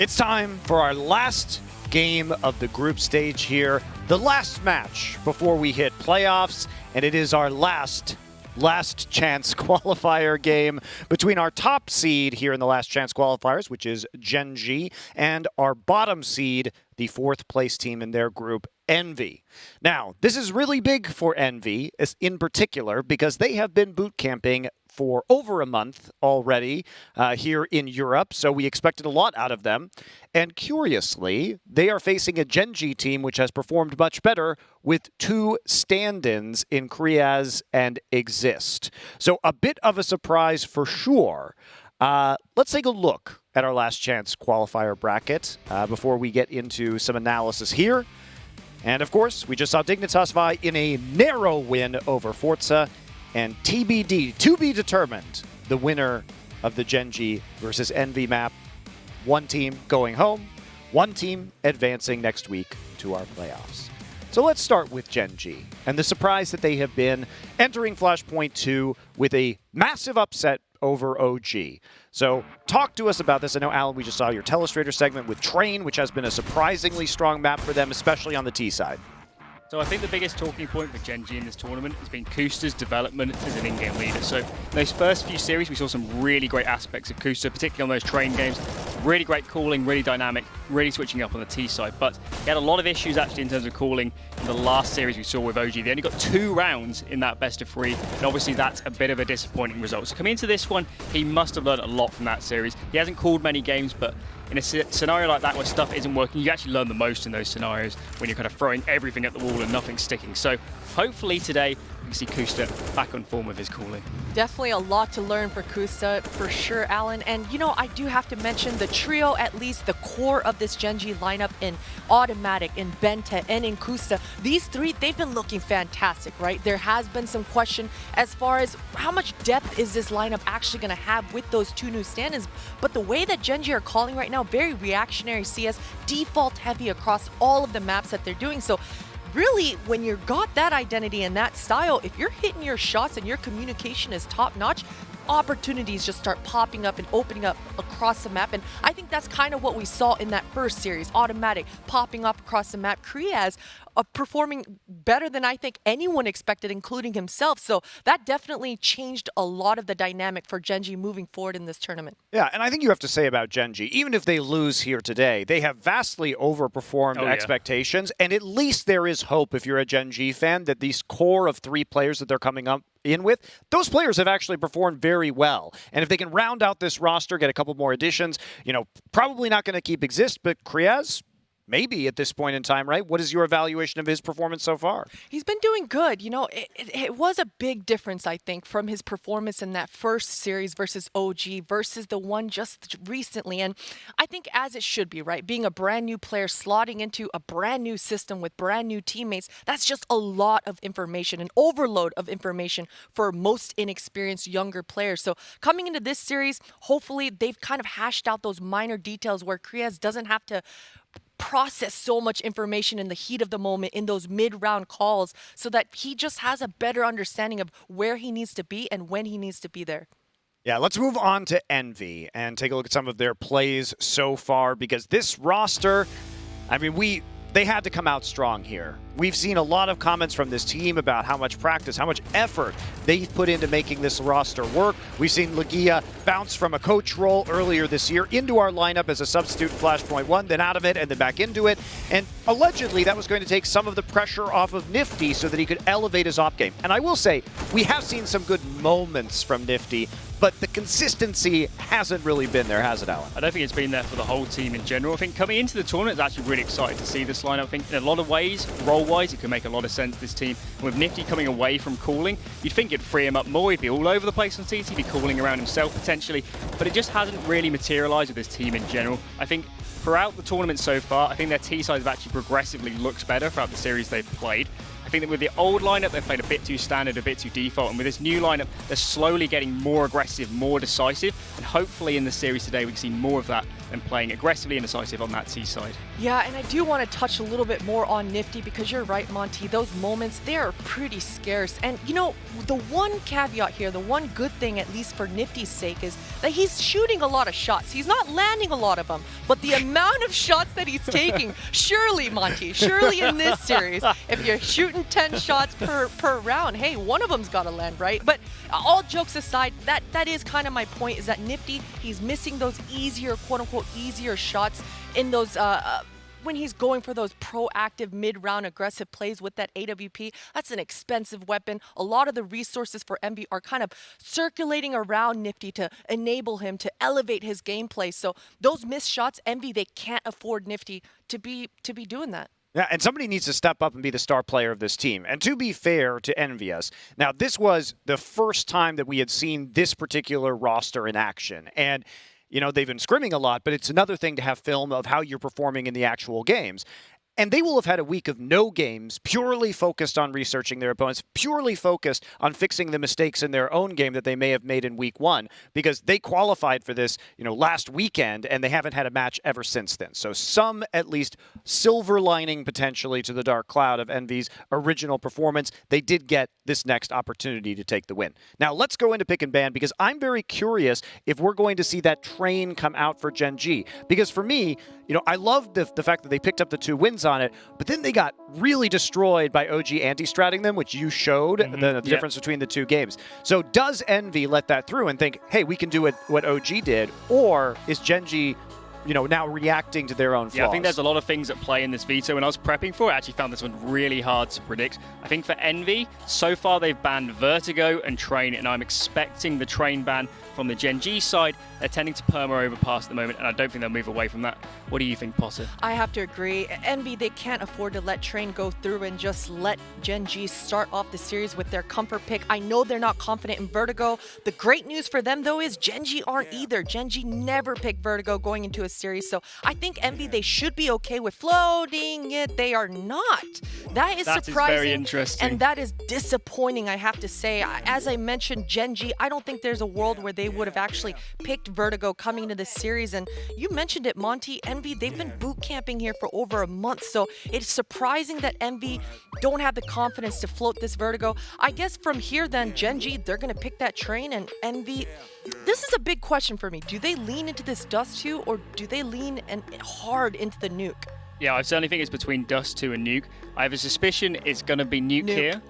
It's time for our last game of the group stage here. The last match before we hit playoffs, and it is our last chance qualifier game between our top seed here in the last chance qualifiers, which is Gen.G, and our bottom seed, the fourth place team in their group, Envy. Now, this is really big for Envy, in particular, because they have been boot camping for over a month already here in Europe, so we expected a lot out of them. And curiously, they are facing a Gen.G team which has performed much better with two stand-ins in C.R.A.E and Exist. So a bit of a surprise for sure. Let's take a look at our last chance qualifier bracket before we get into some analysis here. And of course, we just saw Dignitas in a narrow win over Forza, and TBD, to be determined, the winner of the Gen.G versus Envy map. One team going home, one team advancing next week to our playoffs. So let's start with Gen.G and the surprise that they have been entering Flashpoint 2 with a massive upset over OG. So talk to us about this. I know, Alan, we just saw your Telestrator segment with Train, which has been a surprisingly strong map for them, especially on the T side. So I think the biggest talking point for Gen.G in this tournament has been Kusta's development as an in-game leader. So in those first few series, we saw some really great aspects of Kusta, particularly on those train games. Really great calling, really dynamic, really switching up on the T side. But he had a lot of issues actually in terms of calling in the last series we saw with OG. They only got 2 rounds in that best of 3, and obviously that's a bit of a disappointing result. So coming into this one, he must have learned a lot from that series. He hasn't called many games, but in a scenario like that where stuff isn't working, you actually learn the most in those scenarios when you're kind of throwing everything at the wall and nothing's sticking. So hopefully today we see Kusta back on form with his calling. Definitely a lot to learn for Kusta, for sure, Alan. And, you know, I do have to mention the trio, at least the core of this Gen.G lineup in Automatic, in Bente, and in Kusta. These three, they've been looking fantastic, right? There has been some question as far as how much depth is this lineup actually going to have with those 2 new stand-ins. But the way that Gen.G are calling right now, very reactionary CS, default heavy across all of the maps that they're doing. So really, when you've got that identity and that style, if you're hitting your shots and your communication is top-notch, opportunities just start popping up and opening up across the map. And I think that's kind of what we saw in that first series. Automatic popping up across the map. C.R.A.E performing better than I think anyone expected, including himself. So that definitely changed a lot of the dynamic for Gen.G moving forward in this tournament. Yeah, and I think you have to say about Gen.G, even if they lose here today, they have vastly overperformed expectations, and at least there is hope if you're a Gen.G fan that these core of 3 players that they're coming up in with, those players have actually performed very well. And if they can round out this roster, get a couple more additions, you know, probably not going to keep Exist, but C.R.A.E maybe at this point in time, right? What is your evaluation of his performance so far? He's been doing good. You know, it was a big difference, I think, from his performance in that first series versus OG versus the one just recently. And I think as it should be, right? Being a brand new player, slotting into a brand new system with brand new teammates, that's just a lot of information, an overload of information for most inexperienced younger players. So coming into this series, hopefully they've kind of hashed out those minor details where C.R.A.E doesn't have to process so much information in the heat of the moment in those mid-round calls, so that he just has a better understanding of where he needs to be and when he needs to be there. Yeah, let's move on to Envy and take a look at some of their plays so far, because this roster, I mean, they had to come out strong here. We've seen a lot of comments from this team about how much practice, how much effort they've put into making this roster work. We've seen Legia bounce from a coach role earlier this year into our lineup as a substitute in Flashpoint 1, then out of it, and then back into it. And allegedly, that was going to take some of the pressure off of Nifty so that he could elevate his op game. And I will say, we have seen some good moments from Nifty, but the consistency hasn't really been there, has it, Alan? I don't think it's been there for the whole team in general. I think coming into the tournament, it's actually really exciting to see this lineup. I think in a lot of ways, role-wise, it could make a lot of sense, this team. And with Nifty coming away from calling, you'd think it'd free him up more. He'd be all over the place on CT, he'd be calling around himself potentially. But it just hasn't really materialized with this team in general. I think throughout the tournament so far, I think their T side have actually progressively looked better throughout the series they've played. I think that with the old lineup, they played a bit too standard, a bit too default, and with this new lineup, they're slowly getting more aggressive, more decisive, and hopefully in the series today, we can see more of that than playing aggressively and decisive on that C side. Yeah, and I do want to touch a little bit more on Nifty because you're right, Monty. Those moments, they are pretty scarce. And, you know, the one caveat here, the one good thing, at least for Nifty's sake, is that he's shooting a lot of shots. He's not landing a lot of them, but the amount of shots that he's taking, surely, Monty, surely in this series, if you're shooting 10 shots per round, hey, one of them's got to land, right? But all jokes aside, that is kind of my point, is that Nifty, he's missing those easier, quote-unquote, easier shots in those when he's going for those proactive mid-round aggressive plays with that AWP. That's an expensive weapon. A lot of the resources for Envy are kind of circulating around Nifty to enable him to elevate his gameplay. So those missed shots, Envy, they can't afford Nifty to be doing that. Yeah, and somebody needs to step up and be the star player of this team. And to be fair to Envious, now this was the first time that we had seen this particular roster in action. And you know, they've been scrimming a lot, but it's another thing to have film of how you're performing in the actual games. And they will have had a week of no games, purely focused on researching their opponents, purely focused on fixing the mistakes in their own game that they may have made in week one, because they qualified for this, you know, last weekend, and they haven't had a match ever since then. So some, at least, silver lining potentially to the dark cloud of Envy's original performance. They did get this next opportunity to take the win. Now, let's go into pick and ban, because I'm very curious if we're going to see that train come out for Gen.G. Because for me, you know, I love the fact that they picked up the 2 wins on it, but then they got really destroyed by OG anti-stratting them, which you showed the difference between the 2 games. So does Envy let that through and think, hey, we can do what OG did, or is Gen.G, you know, now reacting to their own flaws? Yeah, I think there's a lot of things at play in this veto. When I was prepping for it, I actually found this one really hard to predict. I think for Envy, so far they've banned Vertigo and Train, and I'm expecting the Train ban from the Gen.G side. They're tending to perma overpass at the moment, and I don't think they'll move away from that. What do you think, Potter? I have to agree. Envy, they can't afford to let Train go through and just let Gen.G start off the series with their comfort pick. I know they're not confident in Vertigo. The great news for them, though, is Gen.G aren't either. Gen.G never picked Vertigo going into a series, so I think Envy, they should be okay with floating it. They are not. That is surprising. That is very interesting. And that is disappointing, I have to say. As I mentioned, Gen.G, I don't think there's a world where they would have actually picked Vertigo coming into this series. And you mentioned it, Monty. Envy, they've been boot camping here for over a month, so it's surprising that Envy don't have the confidence to float this Vertigo. I guess from here then, Gen.G, they're going to pick that Train, and Envy, this is a big question for me. Do they lean into this Dust 2, or do they lean hard into the Nuke? Yeah, I certainly think it's between Dust 2 and Nuke. I have a suspicion it's going to be Nuke here.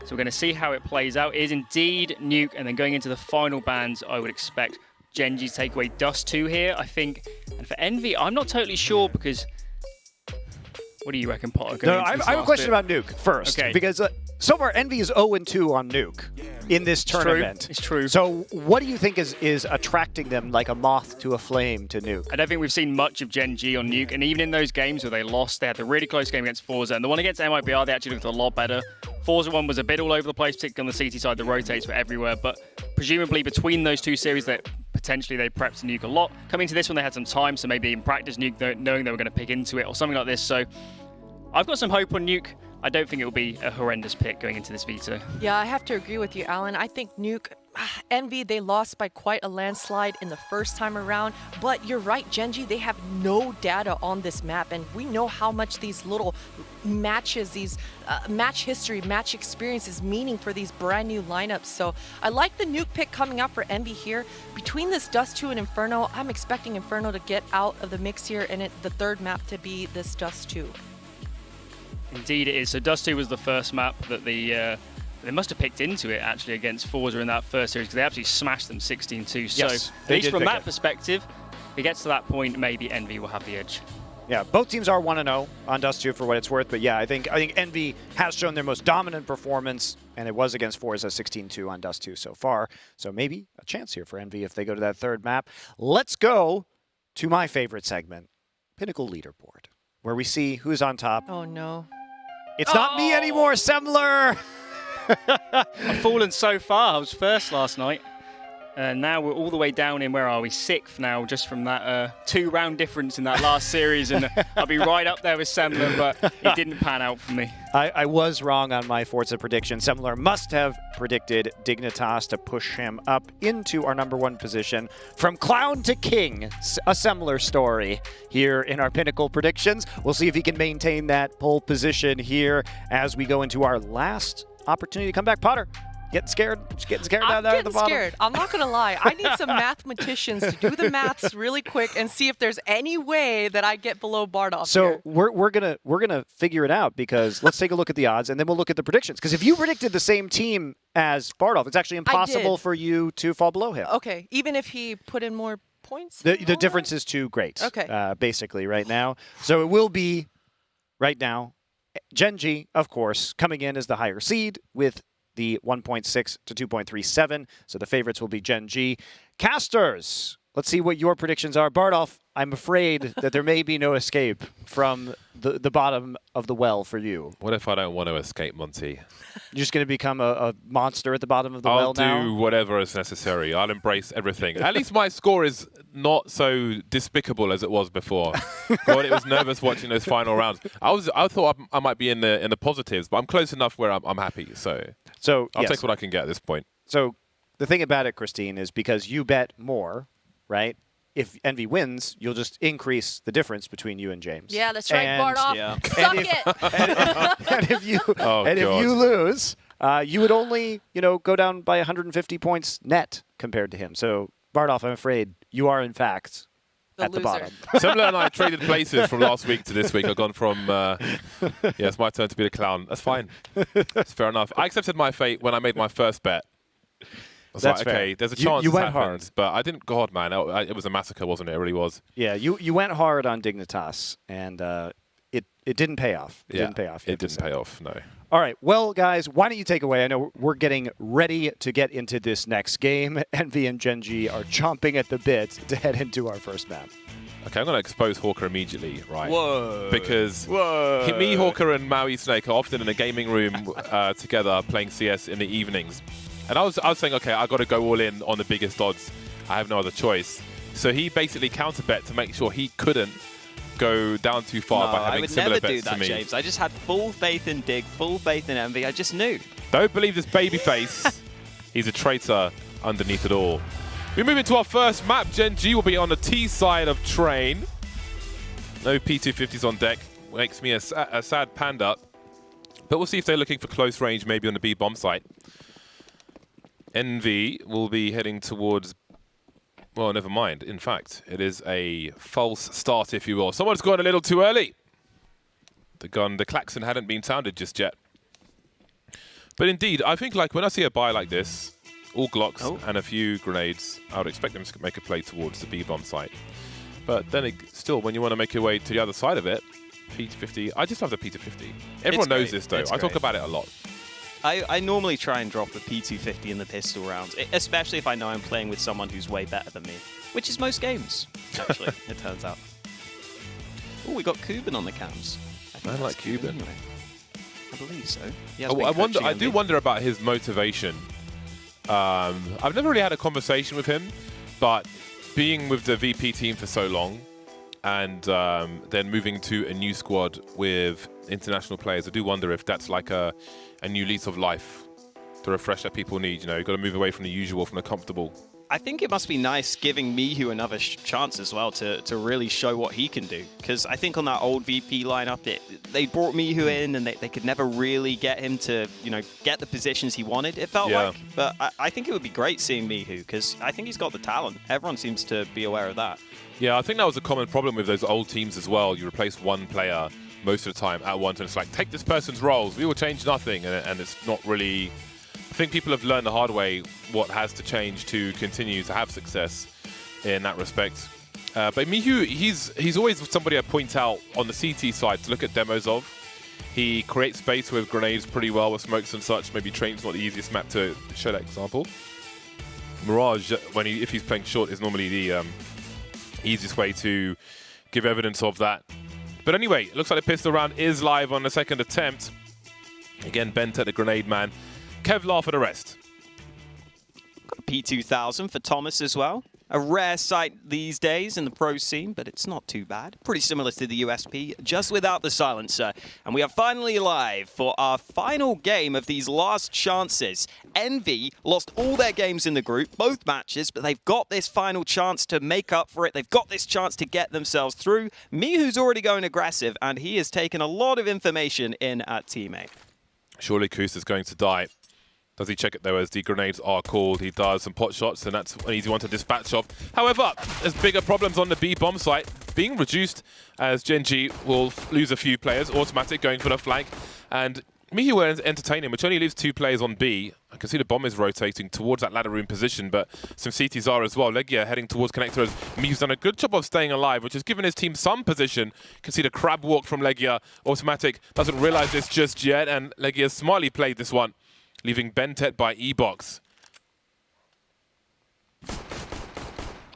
So we're going to see how it plays out. It is indeed Nuke, and then going into the final bans, I would expect Gen.G to take away Dust 2 here, I think. And for Envy, I'm not totally sure, because... What do you reckon, Potter? No, I have a question about Nuke first. Okay. Because so far, Envy is 0-2 on Nuke in this tournament. It's true. So what do you think is attracting them like a moth to a flame to Nuke? I don't think we've seen much of Gen.G on Nuke, and even in those games where they lost, they had the really close game against Forza, and the one against MIBR, they actually looked a lot better. Forza one was a bit all over the place, particularly on the CT side, the rotates were everywhere, but presumably between those 2 series, that potentially they prepped Nuke a lot. Coming to this one, they had some time, so maybe in practice Nuke, knowing they were going to pick into it or something like this, so I've got some hope on Nuke. I don't think it will be a horrendous pick going into this veto. Yeah, I have to agree with you, Alan. I think Nuke, Envy, they lost by quite a landslide in the first time around. But you're right, Gen.G, they have no data on this map. And we know how much these little matches, these match history, match experiences meaning for these brand new lineups. So I like the Nuke pick coming out for Envy here. Between this Dust 2 and Inferno, I'm expecting Inferno to get out of the mix here, and the third map to be this Dust 2. Indeed it is. So Dust 2 was the first map that they must have picked into it, actually, against Forza in that first series, because they absolutely smashed them 16-2. So Yes, at least from that perspective, if it gets to that point, maybe Envy will have the edge. Yeah, both teams are 1-0 on Dust 2 for what it's worth, but yeah, I think Envy has shown their most dominant performance, and it was against Forza 16-2 on Dust 2 so far. So maybe a chance here for Envy if they go to that third map. Let's go to my favorite segment, Pinnacle Leaderboard, where we see who's on top. Oh, no. It's not me anymore, Semler! I've fallen so far. I was first last night. Now we're all the way down in, where are we? 6th now, just from that 2-round difference in that last series. And I'll be right up there with Semler, but it didn't pan out for me. I was wrong on my Forza prediction. Semler must have predicted Dignitas to push him up into our #1 position. From clown to king, a Semler story here in our Pinnacle predictions. We'll see if he can maintain that pole position here as we go into our last opportunity to come back. Potter. Getting scared? Just getting scared down there at the bottom? I'm getting scared. I'm not going to lie. I need some mathematicians to do the maths really quick and see if there's any way that I get below Bardolph. So here. we're gonna figure it out, because let's take a look at the odds and then we'll look at the predictions. Because if you predicted the same team as Bardolph, it's actually impossible for you to fall below him. Okay, even if he put in more points? The difference is too great. Okay. Basically right now. So it will be right now Gen.G, of course, coming in as the higher seed with the 1.6 to 2.37. So the favorites will be Gen.G. Casters, let's see what your predictions are. Bardolph, I'm afraid that there may be no escape from the bottom of the well for you. What if I don't want to escape, Monty? You're just going to become a monster at the bottom of the well now? I'll do whatever is necessary. I'll embrace everything. At least my score is not so despicable as it was before. God, it was nervous watching those final rounds. I thought I might be in the positives, but I'm close enough where I'm happy. So I'll take what I can get at this point. So the thing about it, Christine, is because you bet more, right? If Envy wins, you'll just increase the difference between you and James. Yeah, that's right, Bardolph. Suck it. And if you lose, you would only, go down by 150 points net compared to him. So, Bardolph, I'm afraid you are in fact at the bottom. Semler and I traded places from last week to this week. I've gone from, it's my turn to be the clown. That's fine. That's fair enough. I accepted my fate when I made my first bet. That's like, okay, fair. there's a chance you this went happens, hard. but I didn't. God, man, it was a massacre, wasn't it? It really was. Yeah, you went hard on Dignitas, and it didn't pay off. It didn't pay off. It didn't pay off, no. All right, well, guys, why don't you take away? I know we're getting ready to get into this next game. Envy and Gen.G are chomping at the bit to head into our first map. Okay, I'm going to expose Hawker immediately, right? Whoa. Because me, Hawker, and Maui Snake are often in a gaming room together playing CS in the evenings. And I was saying, okay, I've got to go all in on the biggest odds. I have no other choice. So he basically counter-bet to make sure he couldn't go down too far by having similar bets to me. I would never do that, James. I just had full faith in Dig, full faith in Envy. I just knew. Don't believe this babyface. He's a traitor underneath it all. We move into our first map. Gen.G will be on the T side of Train. No P250s on deck. Makes me a sad panda. But we'll see if they're looking for close range, maybe on the B bomb site. Envy will be heading towards... Well, never mind. In fact, it is a false start, if you will. Someone's gone a little too early. The klaxon hadn't been sounded just yet. But indeed, I think like when I see a buy like this, all Glocks and a few grenades, I would expect them to make a play towards the B-bomb site. But then still, when you want to make your way to the other side of it, P250, I just love the P250. Everyone knows this, though. I talk about it a lot. I normally try and drop the P250 in the pistol rounds, especially if I know I'm playing with someone who's way better than me, which is most games, actually, it turns out. Oh, we got Cuban on the cams. I like Cuban. Anyway. I believe so. I do wonder about his motivation. I've never really had a conversation with him, but being with the VP team for so long and then moving to a new squad with international players, I do wonder if that's like a new lease of life, the refresh that people need. You've got to move away from the usual, from the comfortable. I think it must be nice giving Mihu another chance as well to really show what he can do. Because I think on that old VP lineup, they brought Mihu in and they could never really get him to, get the positions he wanted, it felt like. But I think it would be great seeing Mihu because I think he's got the talent. Everyone seems to be aware of that. Yeah, I think that was a common problem with those old teams as well. You replace one player most of the time at once and it's like, take this person's roles. We will change nothing. And it's not really... I think people have learned the hard way what has to change to continue to have success in that respect. But Mihu, he's always somebody I point out on the CT side to look at demos of. He creates space with grenades pretty well with smokes and such. Maybe Train's not the easiest map to show that example. Mirage, if he's playing short, is normally the easiest way to give evidence of that. But anyway, it looks like the pistol round is live on the second attempt. Again, bent at the grenade man. Kevlar for the rest. Got a P2000 for Thomas as well. A rare sight these days in the pro scene, but it's not too bad. Pretty similar to the USP, just without the silencer. And we are finally live for our final game of these last chances. Envy lost all their games in the group, both matches, but they've got this final chance to make up for it. They've got this chance to get themselves through. Mihu's already going aggressive, and he has taken a lot of information in at teammate. Surely Hughes is going to die. Does he check it though as the grenades are called? He does some pot shots, and that's an easy one to dispatch of. However, there's bigger problems on the B bomb site, being reduced as Gen.G will lose a few players. Automatic going for the flank, and Mihu will entertain him, which only leaves 2 players on B. I can see the bomb is rotating towards that ladder room position, but some CTs are as well. Legia heading towards connector as Mihu's done a good job of staying alive, which has given his team some position. You can see the crab walk from Legia. Automatic doesn't realize this just yet, and Legia smartly played this one, leaving Bentet by E-Box.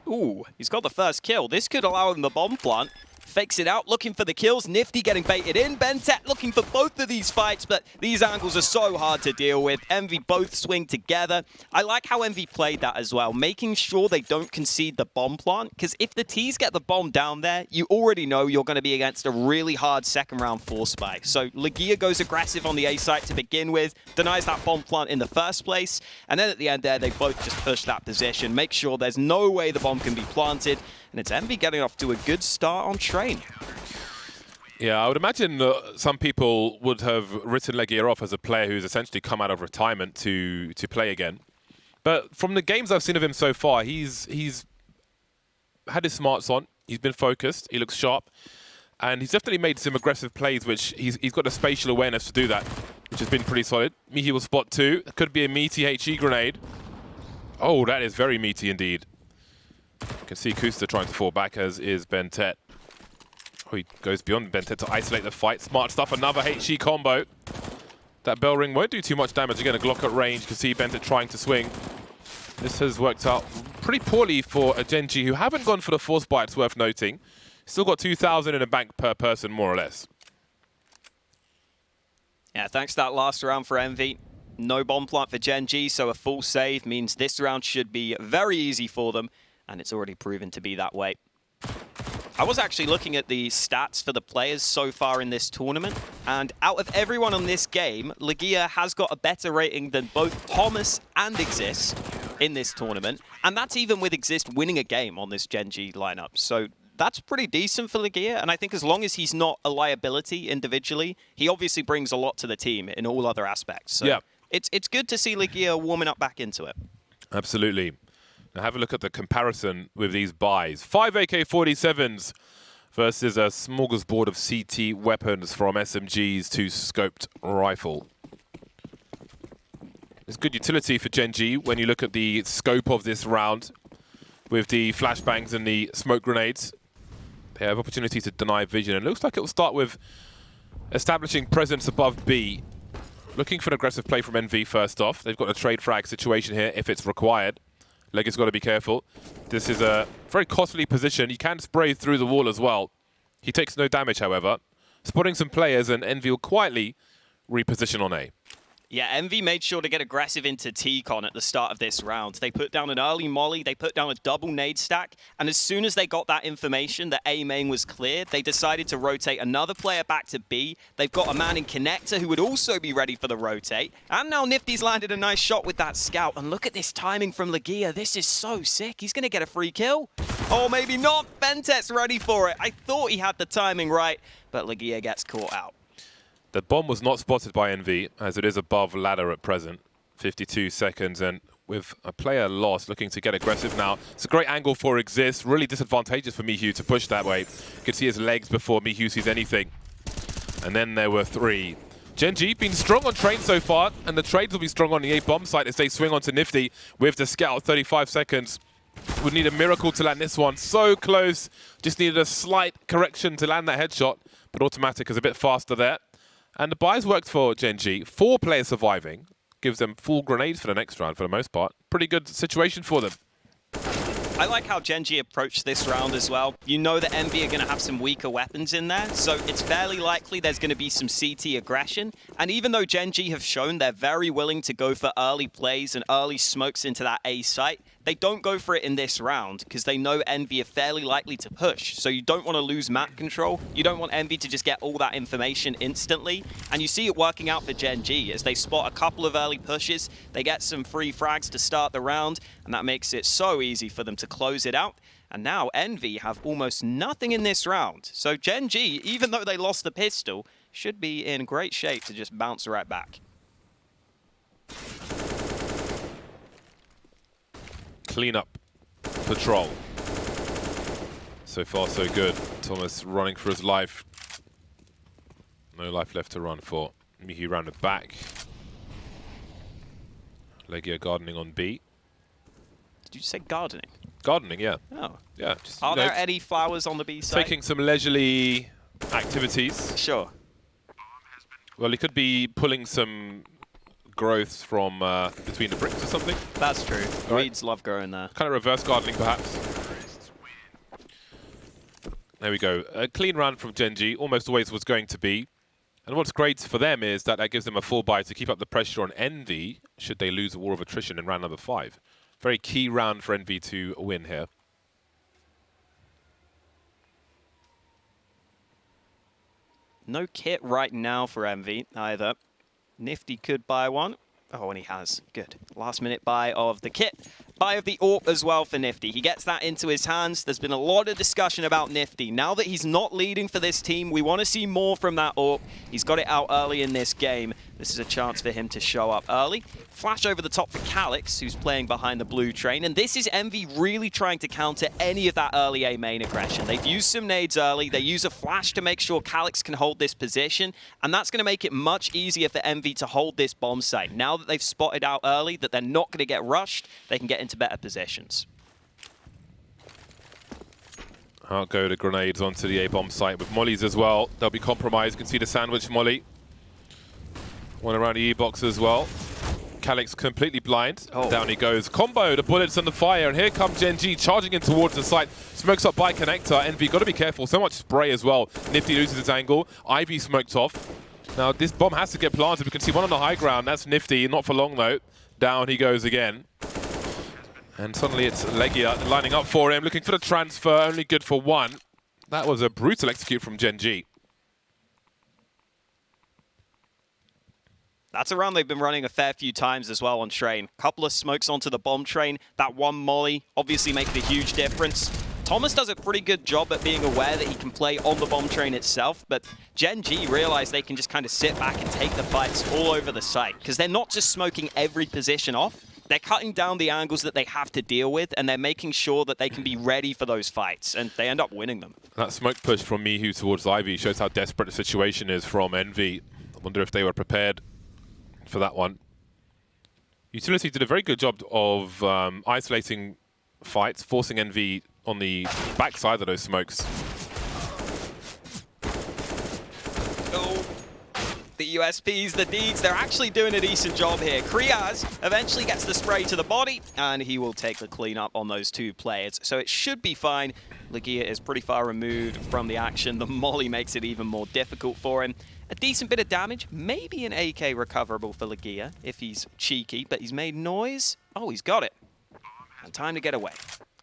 Ooh, he's got the first kill. This could allow him the bomb plant. Fakes it out, looking for the kills. Nifty getting baited in. Bentet looking for both of these fights, but these angles are so hard to deal with. Envy both swing together. I like how Envy played that as well, making sure they don't concede the bomb plant, because if the T's get the bomb down there, you already know you're going to be against a really hard second round force buy. So Legia goes aggressive on the A site to begin with, denies that bomb plant in the first place, and then at the end there, they both just push that position, make sure there's no way the bomb can be planted, and it's Envy getting off to a good start on Train. Yeah, I would imagine some people would have written Legia off as a player who's essentially come out of retirement to play again. But from the games I've seen of him so far, he's had his smarts on, he's been focused, he looks sharp, and he's definitely made some aggressive plays, which he's got the spatial awareness to do that, which has been pretty solid. Mihi will spot 2. That could be a meaty HE grenade. Oh, that is very meaty indeed. You can see Kusta trying to fall back, as is Bentet. Oh, he goes beyond Bentet to isolate the fight. Smart stuff, another HE combo. That bell ring won't do too much damage. Again, a Glock at range. You can see Bentet trying to swing. This has worked out pretty poorly for a Gen.G who haven't gone for the force buy, it's worth noting. Still got 2,000 in the bank per person, more or less. Yeah, thanks to that last round for Envy. No bomb plant for Gen.G, so a full save means this round should be very easy for them. And it's already proven to be that way. I was actually looking at the stats for the players so far in this tournament, and out of everyone on this game, Legia has got a better rating than both Thomas and Exist in this tournament, and that's even with Exist winning a game on this Gen.G lineup. So that's pretty decent for Legia, and I think as long as he's not a liability individually, he obviously brings a lot to the team in all other aspects. So yeah, it's good to see Legia warming up back into it. Absolutely. Now have a look at the comparison with these buys. 5 AK-47s versus a smorgasbord of CT weapons from SMGs to scoped rifle. It's good utility for Gen.G when you look at the scope of this round with the flashbangs and the smoke grenades. They have opportunity to deny vision. It looks like it will start with establishing presence above B. Looking for an aggressive play from NV first off. They've got a trade frag situation here if it's required. Legia's got to be careful. This is a very costly position. He can spray through the wall as well. He takes no damage, however. Spotting some players, and Envy will quietly reposition on A. Yeah, Envy made sure to get aggressive into T-Con at the start of this round. They put down an early molly, they put down a double nade stack, and as soon as they got that information that A main was cleared, they decided to rotate another player back to B. They've got a man in Connector who would also be ready for the rotate. And now Nifty's landed a nice shot with that scout. And look at this timing from Legia. This is so sick. He's going to get a free kill. Or maybe not. Bentet's ready for it. I thought he had the timing right, but Legia gets caught out. The bomb was not spotted by NV, as it is above ladder at present. 52 seconds, and with a player lost, looking to get aggressive now. It's a great angle for Exist, really disadvantageous for Mihu to push that way. You can see his legs before Mihu sees anything. And then there were 3. Gen.G been strong on Train so far, and the trades will be strong on the A bomb site as they swing onto Nifty with the scout. 35 seconds. Would need a miracle to land this one. So close. Just needed a slight correction to land that headshot, but Automatic is a bit faster there. And the buys worked for Gen.G. 4 players surviving. Gives them full grenades for the next round for the most part. Pretty good situation for them. I like how Gen.G approached this round as well. You know that Envy are going to have some weaker weapons in there, so it's fairly likely there's going to be some CT aggression. And even though Gen.G have shown they're very willing to go for early plays and early smokes into that A site, they don't go for it in this round because they know Envy are fairly likely to push. So you don't want to lose map control. You don't want Envy to just get all that information instantly. And you see it working out for Gen.G as they spot a couple of early pushes. They get some free frags to start the round, and that makes it so easy for them to close it out. And now Envy have almost nothing in this round. So Gen.G, even though they lost the pistol, should be in great shape to just bounce right back. Clean-up patrol. So far, so good. Thomas running for his life. No life left to run for. Mihi rounded back. Legia gardening on B. Did you say gardening? Gardening, yeah. Oh. Yeah. Just, Are there any flowers on the B side? taking some leisurely activities. Sure. Well, he could be pulling some growth from between the bricks or something. That's true. Right. Weeds love growing there. Kind of reverse gardening, perhaps. There we go. A clean run from Gen.G, almost always was going to be. And what's great for them is that gives them a full buy to keep up the pressure on Envy should they lose the war of attrition in round number 5. Very key round for Envy to win here. No kit right now for Envy either. Nifty could buy one. Oh, and he has. Good. Last minute buy of the kit. Buy of the AWP as well for Nifty. He gets that into his hands. There's been a lot of discussion about Nifty. Now that he's not leading for this team, we want to see more from that AWP. He's got it out early in this game. This is a chance for him to show up early. Flash over the top for Calix, who's playing behind the blue train. And this is Envy really trying to counter any of that early A main aggression. They've used some nades early. They use a flash to make sure Calix can hold this position. And that's going to make it much easier for Envy to hold this bomb site. Now that they've spotted out early that they're not going to get rushed, they can get into better positions. I'll go to grenades onto the A-bomb site with mollies as well. They'll be compromised. You can see the sandwich molly. One around the E-box as well. Calix completely blind. Oh. Down he goes. Combo, the bullets and the fire. And here comes Gen.G charging in towards the site. Smokes up by Connector. Envy, got to be careful. So much spray as well. Nifty loses his angle. Ivy smoked off. Now, this bomb has to get planted. We can see one on the high ground. That's Nifty. Not for long, though. Down he goes again. And suddenly it's Legia lining up for him. Looking for the transfer. Only good for one. That was a brutal execute from Gen.G. That's a round they've been running a fair few times as well on train. Couple of smokes onto the bomb train. That one molly obviously making a huge difference. Thomas does a pretty good job at being aware that he can play on the bomb train itself, but Gen.G realize they can just kind of sit back and take the fights all over the site, because they're not just smoking every position off. They're cutting down the angles that they have to deal with, and they're making sure that they can be ready for those fights, and they end up winning them. That smoke push from Mihu towards Ivy shows how desperate the situation is from Envy. I wonder if they were prepared for that one. Utility did a very good job of isolating fights, forcing Envy on the backside of those smokes. Oh, the USPs, the deeds, they're actually doing a decent job here. Kriaz eventually gets the spray to the body, and he will take the cleanup on those two players. So it should be fine. Legia is pretty far removed from the action. The molly makes it even more difficult for him. A decent bit of damage, maybe an AK recoverable for Legia if he's cheeky, but he's made noise. Oh, he's got it. And time to get away.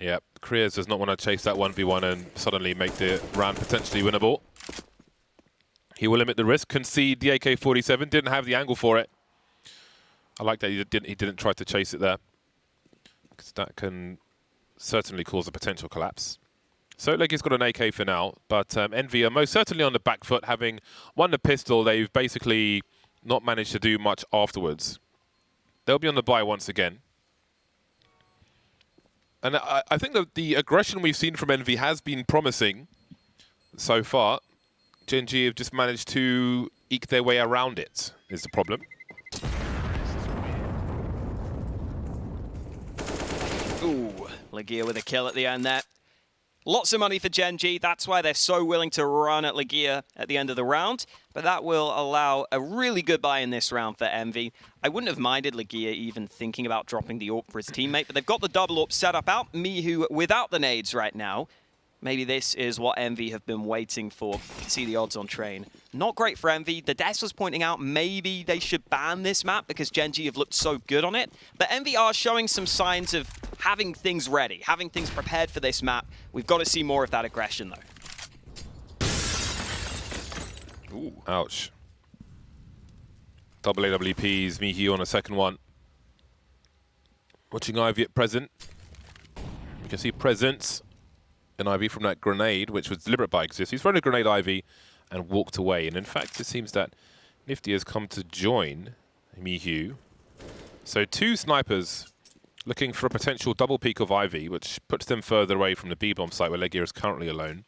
Yeah, Kriaz does not want to chase that 1v1 and suddenly make the round potentially winnable. He will limit the risk, concede the AK-47, didn't have the angle for it. I like that he didn't try to chase it there, because that can certainly cause a potential collapse. So Legia's got an AK for now, but Envy are most certainly on the back foot. Having won the pistol, they've basically not managed to do much afterwards. They'll be on the buy once again. And I think that the aggression we've seen from Envy has been promising so far. Gen.G have just managed to eke their way around it, is the problem. Ooh, Legia with a kill at the end there. Lots of money for Gen.G. That's why they're so willing to run at Legia at the end of the round. But that will allow a really good buy in this round for Envy. I wouldn't have minded Legia even thinking about dropping the AWP for his teammate, but they've got the double AWP set up out. Mihu without the nades right now. Maybe this is what Envy have been waiting for. You can see the odds on train. Not great for Envy. The Des was pointing out maybe they should ban this map because Gen.G have looked so good on it. But Envy are showing some signs of having things ready, having things prepared for this map. We've got to see more of that aggression, though. Ooh, ouch. Double AWPs, Mihi on a second one. Watching Ivy at present. You can see presence in Ivy from that grenade, which was deliberate by Exist. He's thrown a grenade Ivy and walked away. And in fact, it seems that Nifty has come to join Mihu. So 2 snipers looking for a potential double peek of Ivy, which puts them further away from the B-bomb site where Legia is currently alone.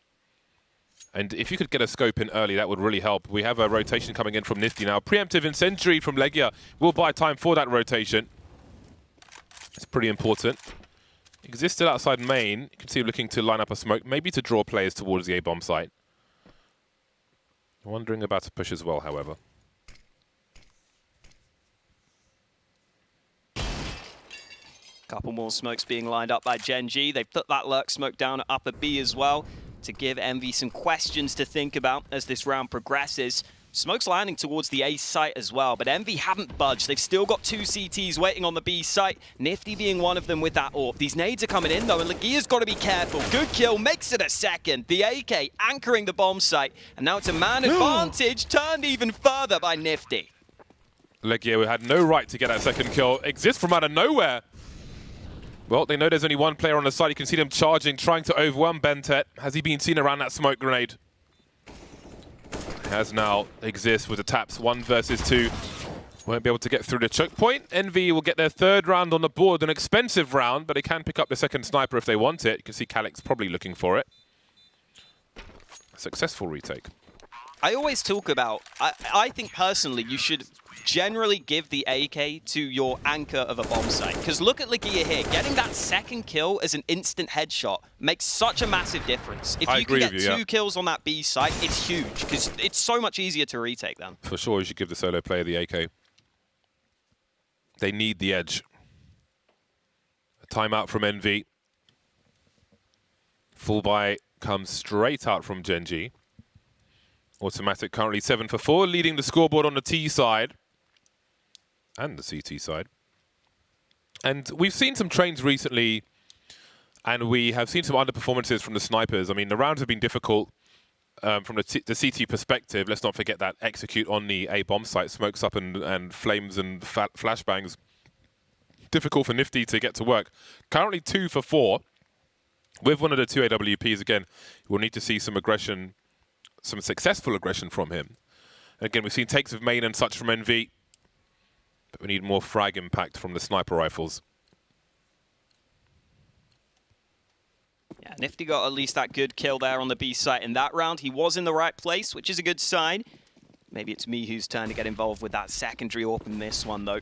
And if you could get a scope in early, that would really help. We have a rotation coming in from Nifty now. Preemptive incendiary from Legia will buy time for that rotation. It's pretty important. Exist still outside main. You can see him looking to line up a smoke, maybe to draw players towards the A-bomb site. Wondering about a push as well, however. Couple more smokes being lined up by Gen.G. They've put that lurk smoke down at upper B as well to give Envy some questions to think about as this round progresses. Smoke's landing towards the A site as well, but Envy haven't budged. They've still got 2 CTs waiting on the B site, Nifty being one of them with that AWP. These nades are coming in though, and Legia's got to be careful. Good kill, makes it a second. The AK anchoring the bomb site, and now it's a man advantage, turned even further by Nifty. Legia had no right to get that second kill. Exist from out of nowhere. Well, they know there's only one player on the side. You can see them charging, trying to overwhelm Bentet. Has he been seen around that smoke grenade? Has now Exist with the taps 1 versus 2. Won't be able to get through the choke point. Envy will get their 3rd round on the board, an expensive round, but they can pick up the second sniper if they want it. You can see KiNK probably looking for it. Successful retake. I always talk about, I think personally you should generally give the AK to your anchor of a bomb site. Because look at Legia here, getting that second kill as an instant headshot makes such a massive difference. If you can get 2 kills on that B site, it's huge, because it's so much easier to retake them. For sure, you should give the solo player the AK. They need the edge. A timeout from Envy. Full buy comes straight out from Gen.G. Automatic currently 7 for 4, leading the scoreboard on the T side. And the CT side. And we've seen some trains recently, and we have seen some underperformances from the snipers. I mean, the rounds have been difficult from the CT perspective. Let's not forget that execute on the A bomb site, smokes up and flames and flashbangs. Difficult for Nifty to get to work. Currently 2 for 4. With one of the 2 AWPs again, we'll need to see some aggression, some successful aggression from him. And again, we've seen takes of main and such from Envy. But we need more frag impact from the sniper rifles. Yeah, Nifty got at least that good kill there on the B site in that round. He was in the right place, which is a good sign. Maybe it's Mihu's turn to get involved with that secondary AWP in this one, though.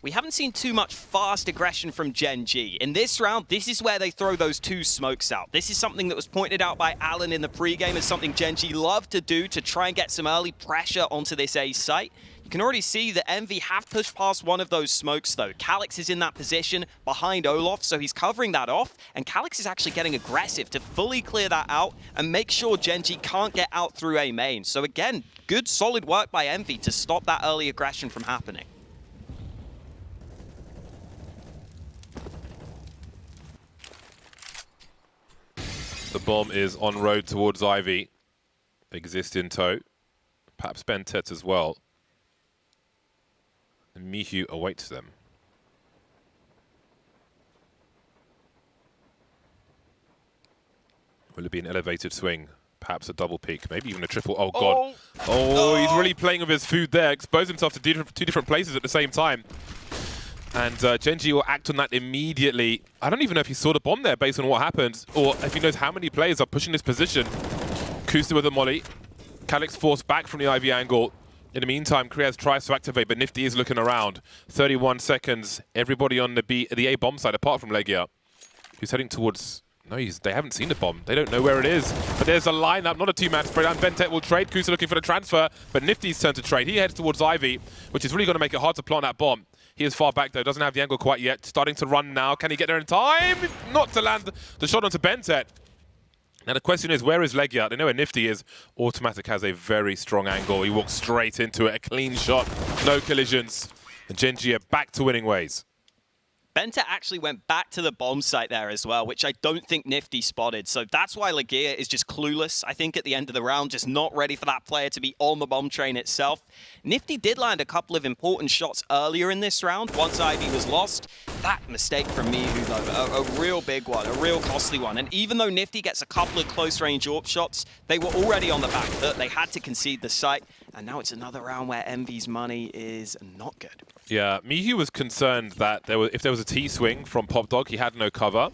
We haven't seen too much fast aggression from Gen.G. In this round, this is where they throw those 2 smokes out. This is something that was pointed out by Alan in the pregame as something Gen.G love to do to try and get some early pressure onto this A site. You can already see that Envy have pushed past one of those smokes, though. KiNK is in that position behind Olaf, so he's covering that off, and KiNK is actually getting aggressive to fully clear that out and make sure Gen.G can't get out through A main. So again, good solid work by Envy to stop that early aggression from happening. The bomb is en road towards Ivy. Exist in tow. Perhaps Bentet as well. And Mihu awaits them. Will it be an elevated swing? Perhaps a double peak, maybe even a triple. Oh, God. Oh, he's really playing with his food there. Exposed himself to 2 different places at the same time. And Gen.G will act on that immediately. I don't even know if he saw the bomb there based on what happened, or if he knows how many players are pushing this position. Kusta with a molly. KiNK forced back from the Ivy angle. In the meantime, Kriyas tries to activate, but Nifty is looking around. 31 seconds. Everybody on the A bomb side, apart from Legia, who's heading towards No, they haven't seen the bomb. They don't know where it is. But there's a lineup, not a two-man spray down. Bentette will trade. Kusa looking for the transfer, but Nifty's turn to trade. He heads towards Ivy, which is really going to make it hard to plant that bomb. He is far back, though. Doesn't have the angle quite yet. Starting to run now. Can he get there in time? Not to land the shot onto Bentette. Now, the question is, where is Legia? They know where Nifty is. Automatic has a very strong angle. He walks straight into it. A clean shot. No collisions. And Gen.G are back to winning ways. Benta actually went back to the bomb site there as well, which I don't think Nifty spotted. So that's why Legia is just clueless, I think, at the end of the round, just not ready for that player to be on the bomb train itself. Nifty did land a couple of important shots earlier in this round, once Ivy was lost. That mistake from Mihu, though, a real big one, a real costly one. And even though Nifty gets a couple of close-range AWP shots, they were already on the back foot. They had to concede the site. And now it's another round where Envy's money is not good. Yeah, Mihu was concerned that if there was a T-swing from Popdog, he had no cover.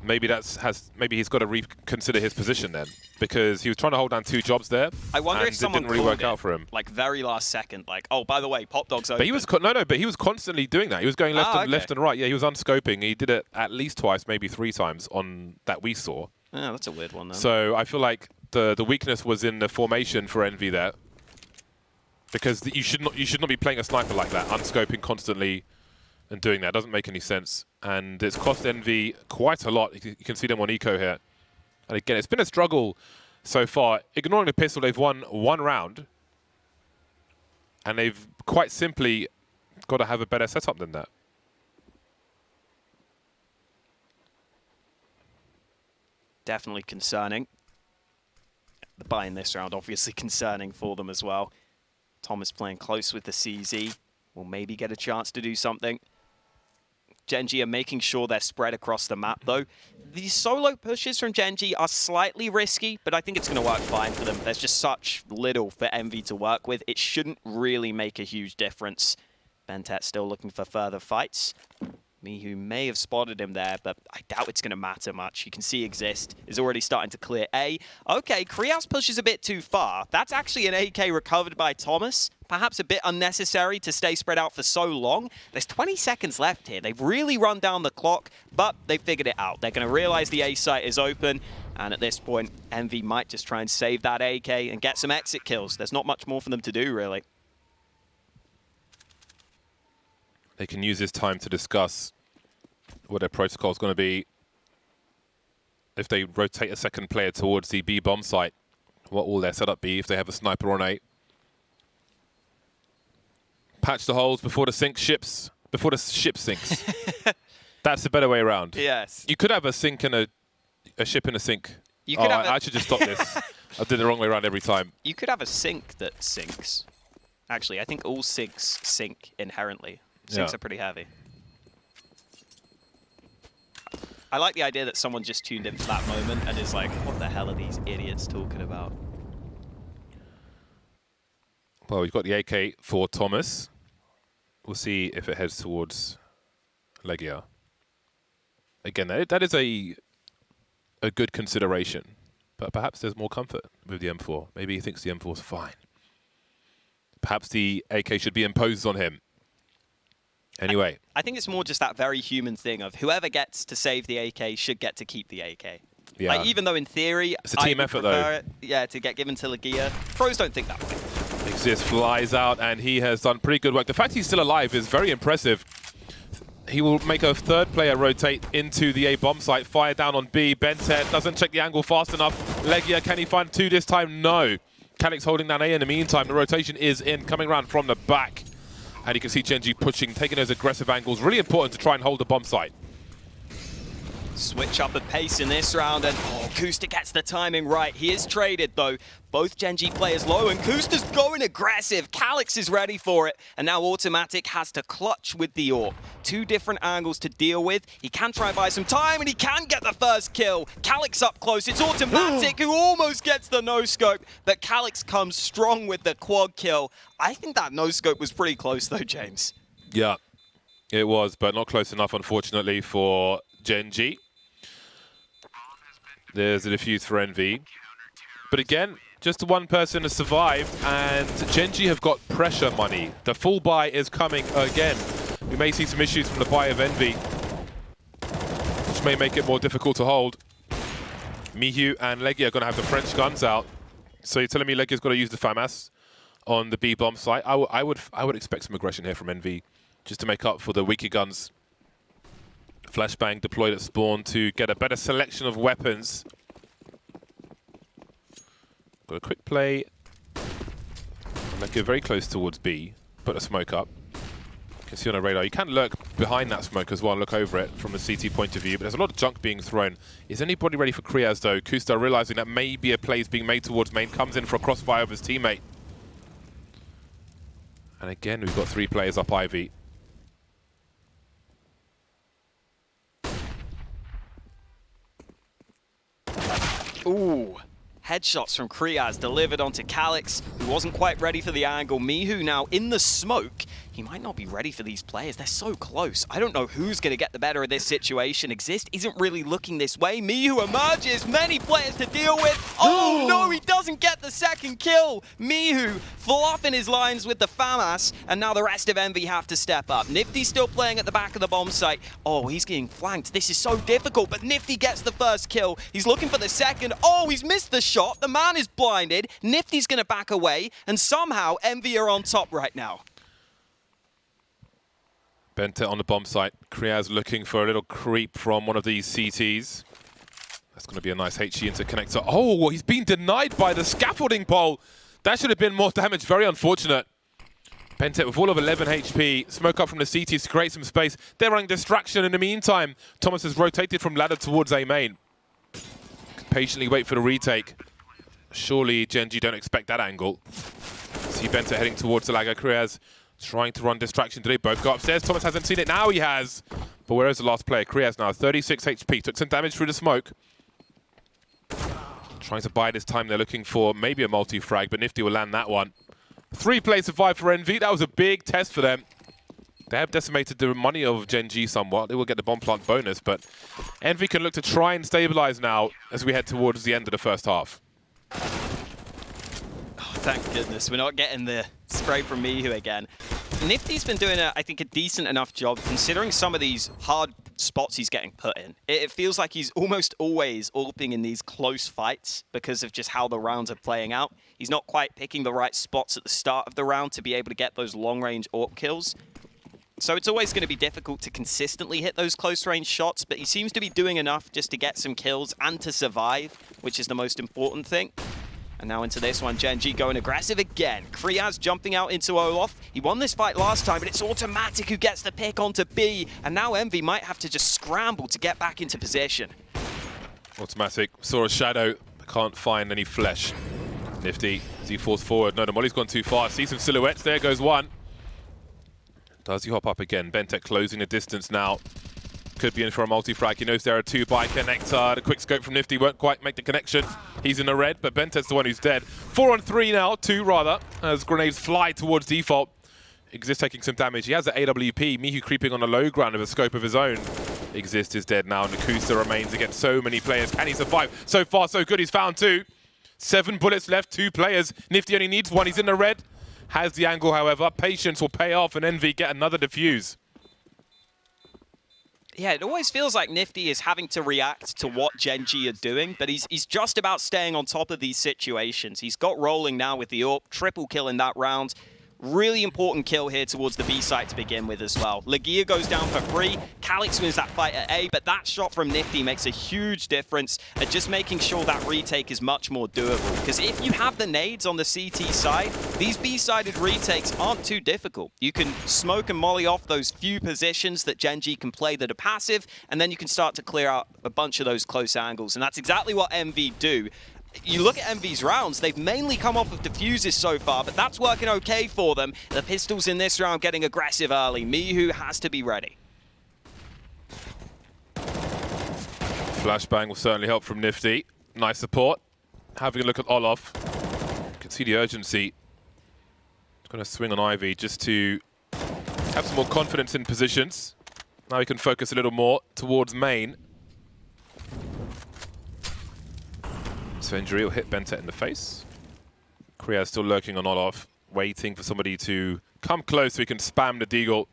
Maybe he's got to reconsider his position then, because he was trying to hold down 2 jobs there. I wonder if someone didn't really work out for him. Like very last second, like, oh, by the way, Popdog's open. But he was but he was constantly doing that. He was going left and right. Yeah, he was unscoping. He did it at least twice, maybe 3 times on that we saw. Oh, that's a weird one, then. So I feel like the weakness was in the formation for Envy there, because you should not be playing a sniper like that, unscoping constantly and doing that. Doesn't make any sense, and it's cost Envy quite a lot. You can see them on eco here, and again, it's been a struggle so far. Ignoring the pistol, they've won 1 round, and they've quite simply got to have a better setup than that. Definitely concerning. The buy in this round, obviously concerning for them as well. Thomas playing close with the CZ. Will maybe get a chance to do something. Gen.G are making sure they're spread across the map, though. These solo pushes from Gen.G are slightly risky, but I think it's going to work fine for them. There's just such little for Envy to work with. It shouldn't really make a huge difference. Bentet still looking for further fights. Mihu may have spotted him there, but I doubt it's going to matter much. You can see Exist is already starting to clear A. Okay, Krios pushes a bit too far. That's actually an AK recovered by Thomas. Perhaps a bit unnecessary to stay spread out for so long. There's 20 seconds left here. They've really run down the clock, but they figured it out. They're going to realize the A site is open, and at this point, Envy might just try and save that AK and get some exit kills. There's not much more for them to do, really. They can use this time to discuss what their protocol is going to be. If they rotate a second player towards the B bomb site, what will their setup be if they have a sniper on A? Patch the holes before the ship sinks. That's the better way around. Yes. You could have a sink and a ship in a sink. You could have I should just stop this. I did it the wrong way around every time. You could have a sink that sinks. Actually, I think all sinks sink inherently. Sinks are pretty heavy. I like the idea that someone just tuned in for that moment and is like, what the hell are these idiots talking about? Well, we've got the AK for Thomas. We'll see if it heads towards Legia. Again, that is a good consideration, but perhaps there's more comfort with the M4. Maybe he thinks the M4 is fine. Perhaps the AK should be imposed on him. Anyway. I think it's more just that very human thing of whoever gets to save the AK should get to keep the AK. Yeah. Like, even though in theory, it's a team effort, though. To get given to Legia. Pros don't think that way. Exist flies out, and he has done pretty good work. The fact he's still alive is very impressive. He will make a 3rd player rotate into the A bomb site, fire down on B. Bentet doesn't check the angle fast enough. Legia, can he find 2 this time? No. KiNK's holding down A in the meantime. The rotation is in, coming around from the back. And you can see Gen.G pushing, taking those aggressive angles. Really important to try and hold the bomb site. Switch up the pace in this round, and Kusta gets the timing right. He is traded, though. Both Gen.G players low, and Kusta's going aggressive. Calix is ready for it, and now Automatic has to clutch with the AWP. 2 different angles to deal with. He can try and buy some time, and he can get the first kill. Calix up close. It's Automatic who almost gets the no-scope, but Calix comes strong with the quad kill. I think that no-scope was pretty close, though, James. Yeah, it was, but not close enough, unfortunately, for Gen.G. There's a defuse for Envy. But again, just one person has survived, and Gen.G have got pressure money. The full buy is coming again. We may see some issues from the buy of Envy, which may make it more difficult to hold. miHyu and Leggy are going to have the French guns out. So you're telling me Leggy's got to use the FAMAS on the B bomb site? I would expect some aggression here from Envy, just to make up for the weaker guns. Flashbang deployed at spawn to get a better selection of weapons. Got a quick play. Leggy very close towards B. Put a smoke up. You can see on a radar. You can lurk behind that smoke as well and look over it from the CT point of view, but there's a lot of junk being thrown. Is anybody ready for Kriaz though? Kusta realizing that maybe a play is being made towards main, comes in for a crossfire of his teammate. And again, we've got 3 players up Ivy. Ooh. Headshots from Kriaz delivered onto Calix, who wasn't quite ready for the angle. miHyu now in the smoke. He might not be ready for these players. They're so close. I don't know who's going to get the better of this situation. Exist isn't really looking this way. miHyu emerges. Many players to deal with. Oh, no, he doesn't get the second kill. miHyu fluffing his lines with the FAMAS, and now the rest of Envy have to step up. Nifty's still playing at the back of the bomb site. Oh, he's getting flanked. This is so difficult, but Nifty gets the first kill. He's looking for the second. Oh, he's missed the shot. The man is blinded. Nifty's going to back away, and somehow Envy are on top right now. Bente on the bomb site. Kriaz looking for a little creep from one of these CTs. That's going to be a nice HE interconnector. Oh, he's been denied by the scaffolding pole. That should have been more damage. Very unfortunate. Bente with all of 11 HP. Smoke up from the CTs to create some space. They're running distraction in the meantime. Thomas has rotated from ladder towards A main. Patiently wait for the retake. Surely Gen.G don't expect that angle. See Bente heading towards the Lago. Kriaz trying to run distraction. Do they both go upstairs? Thomas hasn't seen it. Now he has. But where is the last player? Kriaz now, 36 HP. Took some damage through the smoke. Trying to buy this time. They're looking for maybe a multi-frag, but Nifty will land that one. 3 players survived for Envy. That was a big test for them. They have decimated the money of Gen.G somewhat. They will get the bomb plant bonus, but Envy can look to try and stabilize now as we head towards the end of the first half. Oh, thank goodness we're not getting the spray from miHyu again. Nifty's been doing, I think, a decent enough job considering some of these hard spots he's getting put in. It feels like he's almost always AWPing in these close fights because of just how the rounds are playing out. He's not quite picking the right spots at the start of the round to be able to get those long-range AWP kills. So it's always going to be difficult to consistently hit those close-range shots, but he seems to be doing enough just to get some kills and to survive, which is the most important thing. And now into this one, Gen.G going aggressive again. Kriaz jumping out into Olaf. He won this fight last time, but it's Automatic who gets the pick onto B. And now Envy might have to just scramble to get back into position. Automatic saw a shadow, can't find any flesh. Nifty, as he falls forward. No, the molly's gone too far. See some silhouettes, there goes one. Does he hop up again? Bente closing the distance now. Could be in for a multi-frag. He knows there are 2 by connector. The quick scope from Nifty won't quite make the connection. He's in the red, but Bente's the one who's dead. 4 on 3 now, 2 rather, as grenades fly towards default. Exist taking some damage. He has the AWP. miHyu creeping on the low ground with a scope of his own. Exist is dead now, and Nakusa remains against so many players. Can he survive? So far, so good. He's found 2. 7 bullets left, 2 players. Nifty only needs 1. He's in the red. Has the angle, however. Patience will pay off, and Envy get another defuse. Yeah, it always feels like Nifty is having to react to what Gen.G are doing, but he's just about staying on top of these situations. He's got rolling now with the AWP, triple kill in that round. Really important kill here towards the B site to begin with as well. Legia goes down for free. Calix wins that fight at A, but that shot from Nifty makes a huge difference at just making sure that retake is much more doable. Because if you have the nades on the CT side, these B-sided retakes aren't too difficult. You can smoke and molly off those few positions that Gen.G can play that are passive, and then you can start to clear out a bunch of those close angles. And that's exactly what MV do. You look at MV's rounds, they've mainly come off of defuses so far, but that's working okay for them. The pistols in this round getting aggressive early. miHyu has to be ready. Flashbang will certainly help from Nifty. Nice support. Having a look at Olaf. You can see the urgency. Going to swing on Ivy just to have some more confidence in positions. Now he can focus a little more towards main. Injury will hit Bente in the face. Kriaz still lurking on Olaf, waiting for somebody to come close so he can spam the deagle.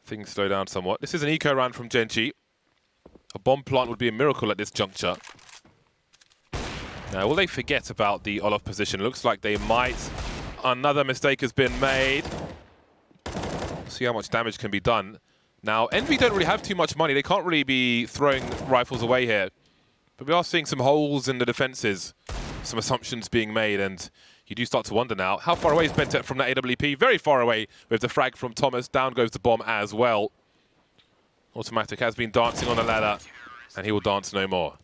things slow down somewhat. This is an eco round from Gen.G. A bomb plant would be a miracle at this juncture. Now, will they forget about the Lolf position? Looks like they might. Another mistake has been made. See how much damage can be done. Now, Envy don't really have too much money. They can't really be throwing rifles away here. But we are seeing some holes in the defenses, some assumptions being made, and you do start to wonder now, how far away is Bentette from that AWP? Very far away with the frag from Thomas. Down goes the bomb as well. Automatic has been dancing on the ladder, and he will dance no more.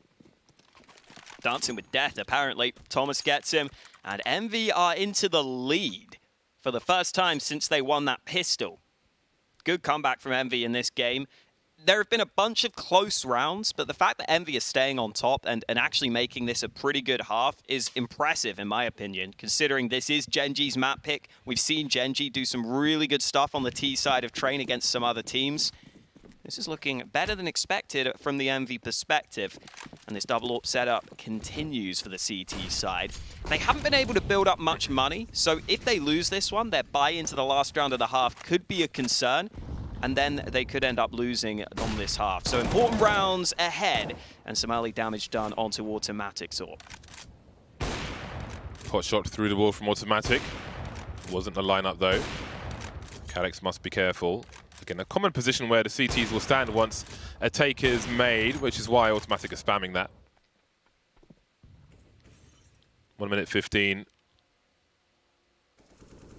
Dancing with death, apparently. Thomas gets him, and Envy are into the lead for the first time since they won that pistol. Good comeback from Envy in this game. There have been a bunch of close rounds, but the fact that Envy is staying on top and actually making this a pretty good half is impressive, in my opinion, considering this is Gen.G's map pick. We've seen Gen.G do some really good stuff on the T side of Train against some other teams. This is looking better than expected from the Envy perspective, and this double AWP setup continues for the CT side. They haven't been able to build up much money, so if they lose this one, their buy into the last round of the half could be a concern, and then they could end up losing on this half. So important rounds ahead, and some early damage done onto Automatic's AWP. Hot shot through the wall from Automatic. Wasn't the lineup though. Calyx must be careful. Again, a common position where the CTs will stand once a take is made, which is why Automatic is spamming that. 1 minute 15.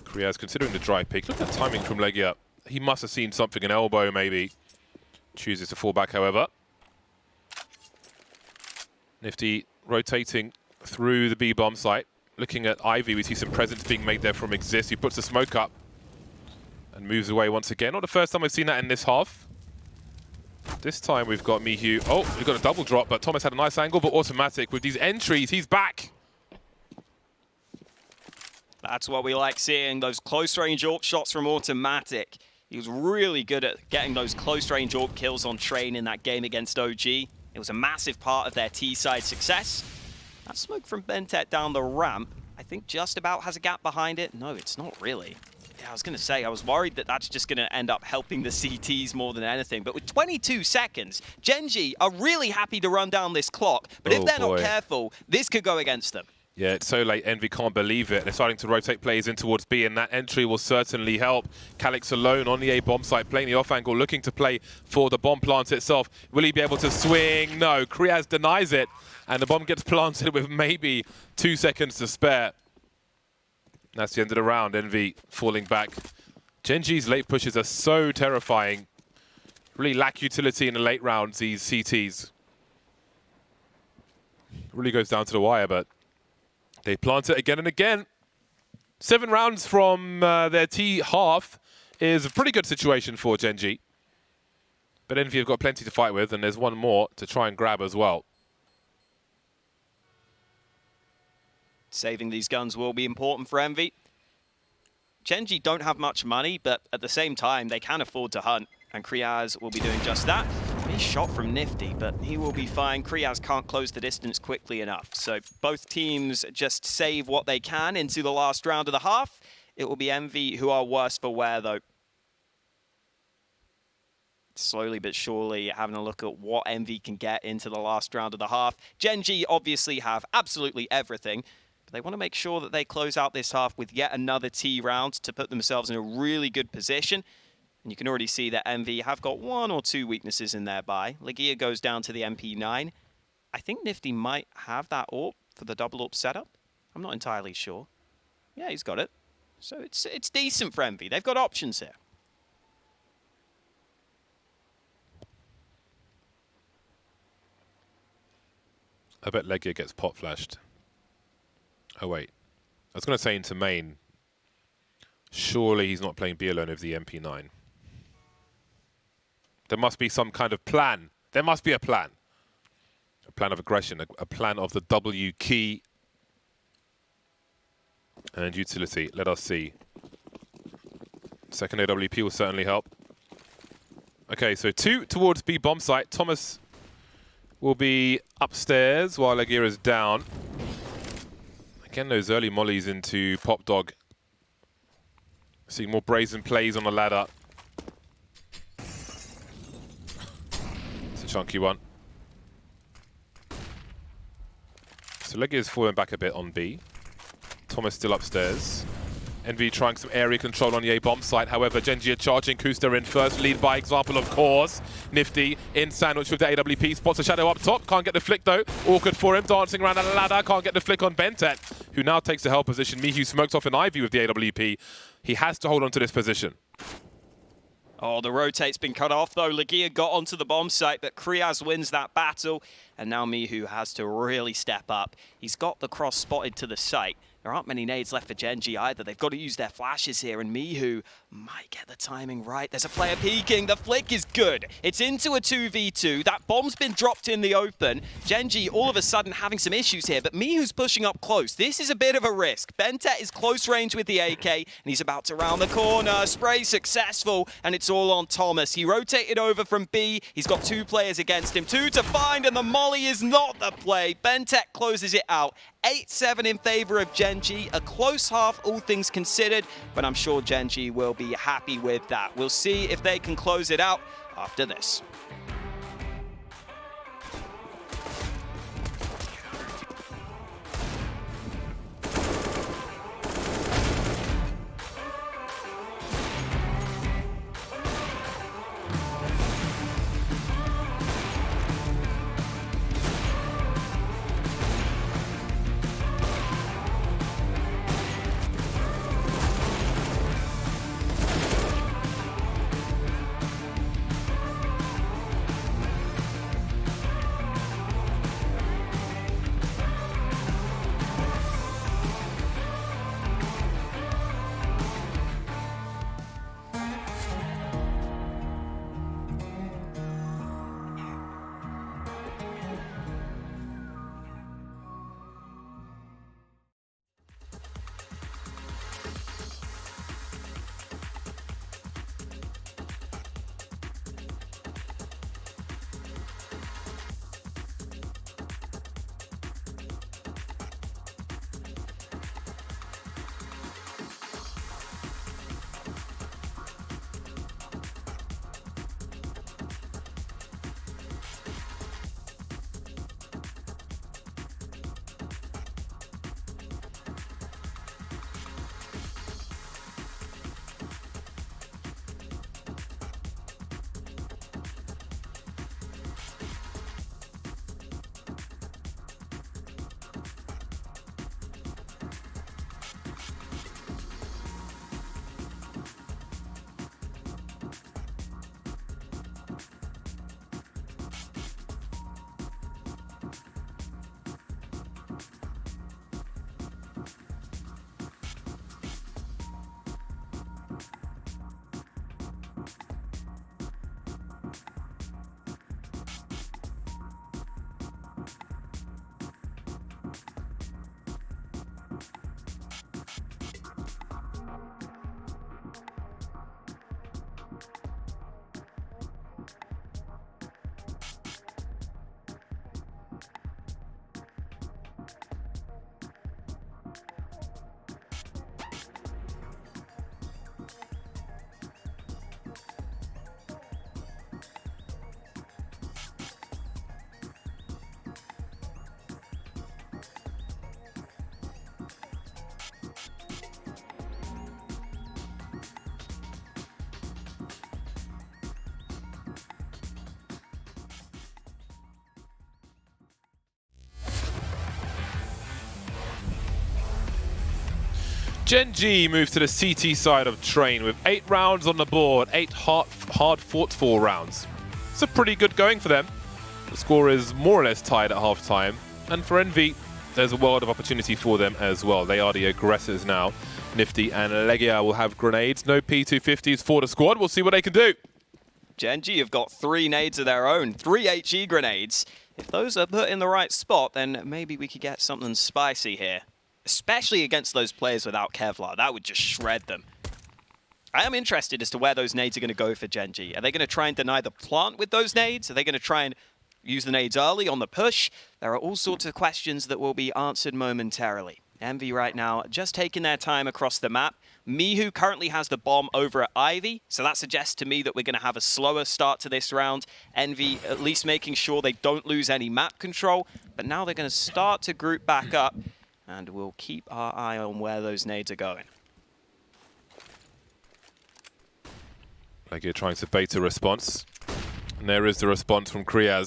Kriaz considering the dry pick. Look at the timing from Legia. He must have seen something, an elbow maybe. Chooses to fall back, however. Nifty rotating through the B bomb site. Looking at Ivy, we see some presence being made there from Exist. He puts the smoke up and moves away once again. Not the first time we've seen that in this half. This time we've got Mihu. Oh, we've got a double drop, but Thomas had a nice angle, but Automatic with these entries, he's back. That's what we like seeing, those close-range AWP shots from Automatic. He was really good at getting those close-range AWP kills on Train in that game against OG. It was a massive part of their T-side success. That smoke from Bentette down the ramp, I think just about has a gap behind it. No, it's not really. Yeah, I was going to say, I was worried that that's just going to end up helping the CTs more than anything. But with 22 seconds, Gen.G are really happy to run down this clock. But if they're not careful, this could go against them. Yeah, it's so late, Envy can't believe it. They're starting to rotate players in towards B, and that entry will certainly help. Calyx alone on the A bomb site, playing the off angle, looking to play for the bomb plant itself. Will he be able to swing? No, Kriaz denies it, and the bomb gets planted with maybe 2 seconds to spare. That's the end of the round, Envy falling back. Gen.G's late pushes are so terrifying. Really lack utility in the late rounds, these CTs. Really goes down to the wire, but they plant it again and again. 7 rounds from their T half is a pretty good situation for Gen.G. But Envy have got plenty to fight with, and there's one more to try and grab as well. Saving these guns will be important for Envy. Gen.G don't have much money, but at the same time, they can afford to hunt, and Kriaz will be doing just that. He's shot from Nifty, but he will be fine. Kriaz can't close the distance quickly enough. So both teams just save what they can into the last round of the half. It will be Envy who are worse for wear, though. Slowly but surely having a look at what Envy can get into the last round of the half. Gen.G obviously have absolutely everything. They want to make sure that they close out this half with yet another T round to put themselves in a really good position. And you can already see that Envy have got 1 or 2 weaknesses in their buy. Legia goes down to the MP9. I think Nifty might have that AWP for the double AWP setup. I'm not entirely sure. Yeah, he's got it. So it's decent for Envy. They've got options here. I bet Legia gets pot flashed. Oh, wait. I was going to say into main. Surely he's not playing B alone with the MP9. There must be some kind of plan. There must be a plan. A plan of aggression, a plan of the W key. And utility. Let us see. Second AWP will certainly help. Okay, so 2 towards B bomb site. Thomas will be upstairs while Legia is down. Again, those early mollies into Pop Dog. Seeing more brazen plays on the ladder. chunky one. So Leggy is falling back a bit on B. Thomas still upstairs. Envy trying some area control on the A bomb site. However, Gen.G are charging. Kusta in first. Lead by example, of course. Nifty in sandwich with the AWP. Spots a shadow up top. Can't get the flick though. Awkward for him. Dancing around a ladder. Can't get the flick on Bentet, who now takes the hell position. Mihu smokes off an Ivy with the AWP. He has to hold on to this position. Oh, the rotate's been cut off though. Legia got onto the bomb site, but Kriaz wins that battle. And now Mihu has to really step up. He's got the cross spotted to the site. There aren't many nades left for Gen.G either. They've got to use their flashes here, and Mihu might get the timing right. There's a player peeking. The flick is good. It's into a 2v2. That bomb's been dropped in the open. Gen.G all of a sudden having some issues here, but Mihu's pushing up close. This is a bit of a risk. Bentet is close range with the AK, and he's about to round the corner. Spray successful, and it's all on Thomas. He rotated over from B. He's got 2 players against him. 2 to find, and the molly is not the play. Bentet closes it out. 8-7 in favor of Gen.G. A close half, all things considered, but I'm sure Gen.G will be happy with that. We'll see if they can close it out after this. Gen.G moves to the CT side of Train with 8 rounds on the board, 8 hard-fought-for rounds. It's a pretty good going for them. The score is more or less tied at half-time. And for Envy, there's a world of opportunity for them as well. They are the aggressors now. Nifty and Legia will have grenades. No P250s for the squad. We'll see what they can do. Gen.G have got 3 nades of their own, 3 HE grenades. If those are put in the right spot, then maybe we could get something spicy here. Especially against those players without Kevlar. That would just shred them. I am interested as to where those nades are going to go for Gen.G. Are they going to try and deny the plant with those nades? Are they going to try and use the nades early on the push? There are all sorts of questions that will be answered momentarily. Envy right now just taking their time across the map. Mihu currently has the bomb over at Ivy, so that suggests to me that we're going to have a slower start to this round. Envy at least making sure they don't lose any map control, but now they're going to start to group back up, and we'll keep our eye on where those nades are going. Like you're trying to bait a response. And there is the response from C.R.A.E.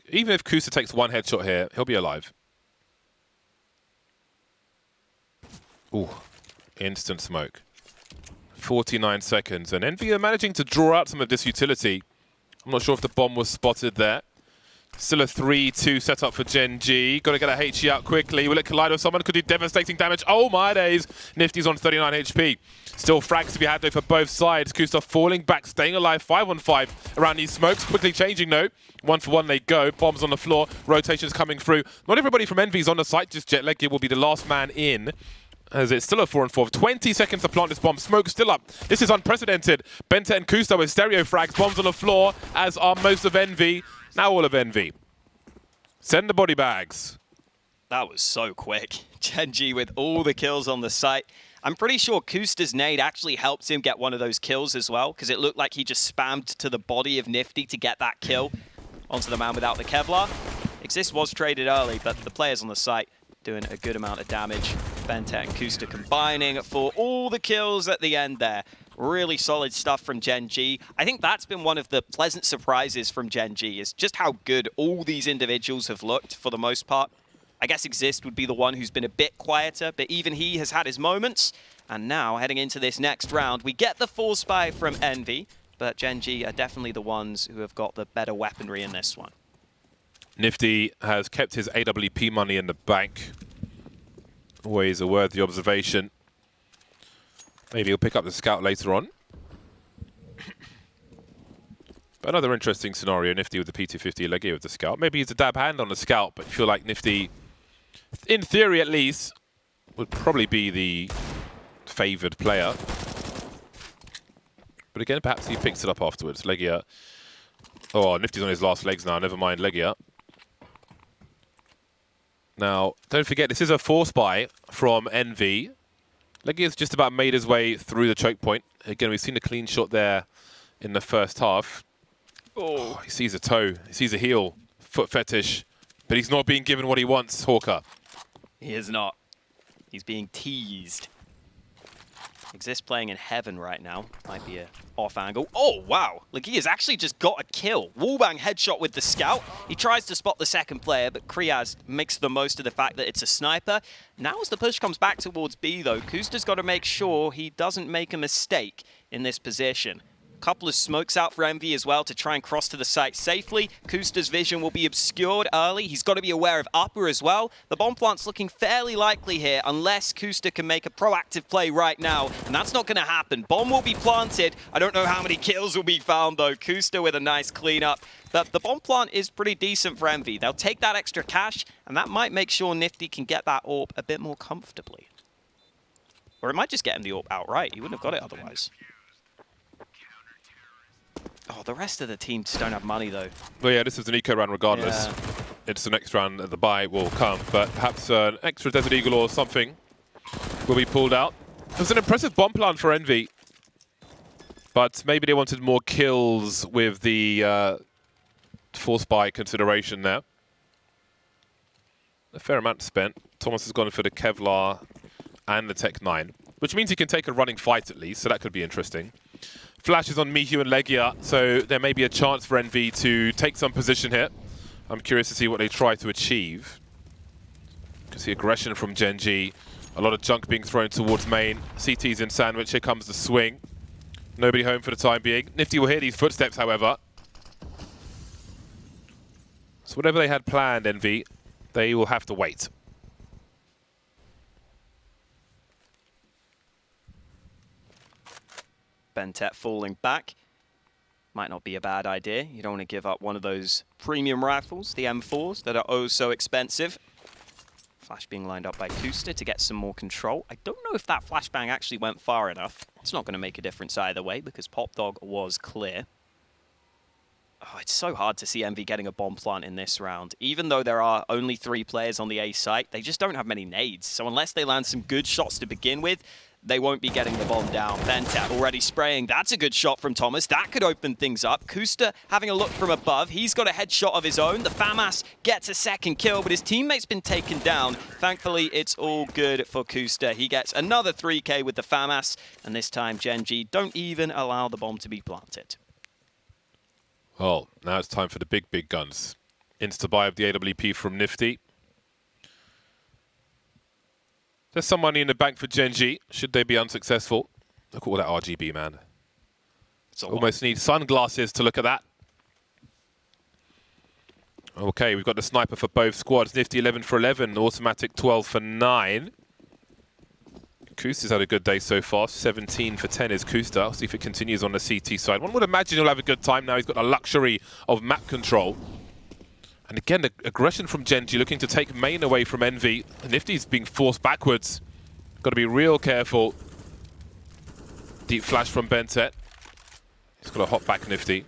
Even if Kusa takes one headshot here, he'll be alive. Ooh, instant smoke. 49 seconds, and Envy are managing to draw out some of this utility. I'm not sure if the bomb was spotted there. Still a 3-2 setup for Gen.G. Got to get a HE out quickly. Will it collide with someone? Could do devastating damage. Oh my days. Nifty's on 39 HP. Still frags to be had though for both sides. Kusta falling back, staying alive. 5-on-5 around these smokes. Quickly changing though. 1-for-1 they go. Bombs on the floor. Rotations coming through. Not everybody from Envy's on the site just yet. Leggy will be the last man in, as it's still a 4-on-4. 20 seconds to plant this bomb. Smoke still up. This is unprecedented. Bente and Kusta with stereo frags. Bombs on the floor, as are most of Envy. Now all of Envy. Send the body bags. That was so quick. Gen.G with all the kills on the site. I'm pretty sure Kusta's nade actually helped him get one of those kills as well, because it looked like he just spammed to the body of Nifty to get that kill onto the man without the Kevlar. Exist was traded early, but the players on the site doing a good amount of damage. Bente and Kusta combining for all the kills at the end there. Really solid stuff from Gen.G. I think that's been one of the pleasant surprises from Gen.G, is just how good all these individuals have looked for the most part. I guess Exist would be the one who's been a bit quieter, but even he has had his moments. And now, heading into this next round, we get the full spy from Envy, but Gen.G are definitely the ones who have got the better weaponry in this one. Nifty has kept his AWP money in the bank. Always a worthy observation. Maybe he'll pick up the scout later on. But another interesting scenario, Nifty with the P250, Leggy with the scout. Maybe he's a dab hand on the scout, but you feel like Nifty, in theory at least, would probably be the favoured player. But again, perhaps he picks it up afterwards. Legia. Oh, Nifty's on his last legs now. Never mind Legia. Now, don't forget, this is a force buy from Envy. Legia's just about made his way through the choke point. Again, we've seen a clean shot there in the first half. Oh, he sees a toe. He sees a heel. Foot fetish. But he's not being given what he wants, Hawker. He is not. He's being teased. Exist playing in heaven right now. Might be a off angle. Oh, wow. Leggy has actually just got a kill. Wallbang headshot with the scout. He tries to spot the second player, but C.R.A.E makes the most of the fact that it's a sniper. Now as the push comes back towards B, though, Kusta's got to make sure he doesn't make a mistake in this position. Couple of smokes out for Envy as well to try and cross to the site safely. Kusta's vision will be obscured early. He's got to be aware of upper as well. The bomb plant's looking fairly likely here unless Kusta can make a proactive play right now, and that's not going to happen. Bomb will be planted. I don't know how many kills will be found though. Kusta with a nice cleanup. But the bomb plant is pretty decent for Envy. They'll take that extra cash, and that might make sure Nifty can get that AWP a bit more comfortably. Or it might just get him the AWP outright. He wouldn't have got it otherwise. Oh, the rest of the team just don't have money, though. Well, yeah, this is an eco round regardless. Yeah. It's the next round that the buy will come, but perhaps an extra Desert Eagle or something will be pulled out. It was an impressive bomb plant for Envy, but maybe they wanted more kills with the force buy consideration there. A fair amount spent. Thomas has gone for the Kevlar and the Tech 9, which means he can take a running fight at least, so that could be interesting. Flash is on Mihu and Legia, so there may be a chance for Envy to take some position here. I'm curious to see what they try to achieve. You can see aggression from Gen.G. A lot of junk being thrown towards main. CT's in sandwich. Here comes the swing. Nobody home for the time being. Nifty will hear these footsteps, however. So whatever they had planned, Envy, they will have to wait. Bente falling back. Might not be a bad idea. You don't want to give up one of those premium rifles, the M4s, that are oh so expensive. Flash being lined up by Kusta to get some more control. I don't know if that flashbang actually went far enough. It's not going to make a difference either way because Pop Dog was clear. Oh, it's so hard to see Envy getting a bomb plant in this round. Even though there are only 3 players on the A site, they just don't have many nades. So unless they land some good shots to begin with, they won't be getting the bomb down. Bentett already spraying. That's a good shot from Thomas. That could open things up. Kusta having a look from above. He's got a headshot of his own. The FAMAS gets a second kill, but his teammate's been taken down. Thankfully, it's all good for Kusta. He gets another 3K with the FAMAS, and this time Gen.G don't even allow the bomb to be planted. Well, now it's time for the big guns. Insta-buy of the AWP from Nifty. There's some money in the bank for Gen.G, should they be unsuccessful. Look at all that RGB, man. Almost need sunglasses to look at that. Okay, we've got the sniper for both squads. Nifty 11 for 11, automatic 12 for 9. Kusta's had a good day so far. 17 for 10 is Kusta. I'll see if it continues on the CT side. One would imagine he'll have a good time now. He's got the luxury of map control. And again, the aggression from Gen.G looking to take main away from Envy. Nifty's being forced backwards. Got to be real careful. Deep flash from Bentett. He's got to hop back Nifty.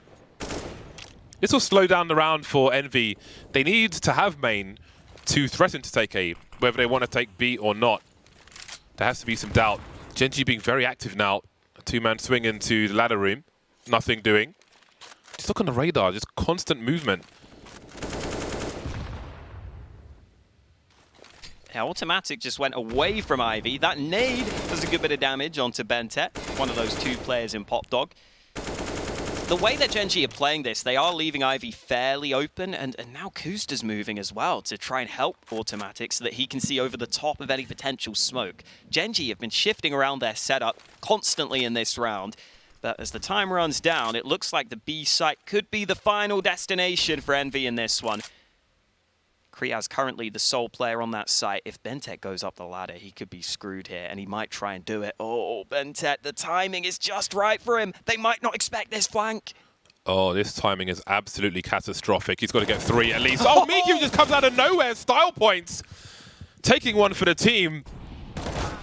This will slow down the round for Envy. They need to have main to threaten to take A, whether they want to take B or not. There has to be some doubt. Gen.G being very active now. A 2-man swing into the ladder room. Nothing doing. Just look on the radar, just constant movement. Yeah, Automatic just went away from Ivy. That nade does a good bit of damage onto Bentett, one of those 2 players in Pop Dog. The way that Gen.G are playing this, they are leaving Ivy fairly open, and now Kusta's moving as well to try and help Automatic so that he can see over the top of any potential smoke. Gen.G have been shifting around their setup constantly in this round, but as the time runs down, it looks like the B site could be the final destination for Envy in this one. K.R.A.E is currently the sole player on that site. If Bentett goes up the ladder, he could be screwed here, and he might try and do it. Oh, Bentett, the timing is just right for him. They might not expect this flank. Oh, this timing is absolutely catastrophic. He's got to get 3 at least. Oh, Miku just comes out of nowhere. Style points. Taking one for the team.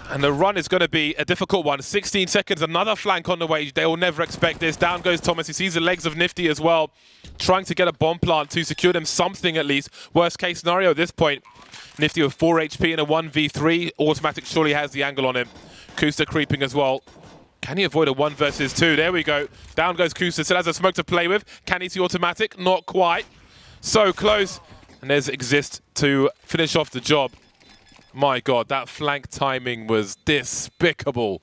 And the run is going to be a difficult one. 16 seconds, another flank on the way. They will never expect this. Down goes Thomas. He sees the legs of Nifty as well. Trying to get a bomb plant to secure them something at least. Worst case scenario at this point. Nifty with 4 HP in a 1v3. Automatic surely has the angle on him. Kusta creeping as well. Can he avoid a 1 versus 2? There we go. Down goes Kusta. Still has a smoke to play with. Can he see Automatic? Not quite. So close. And there's Exist to finish off the job. My God, that flank timing was despicable.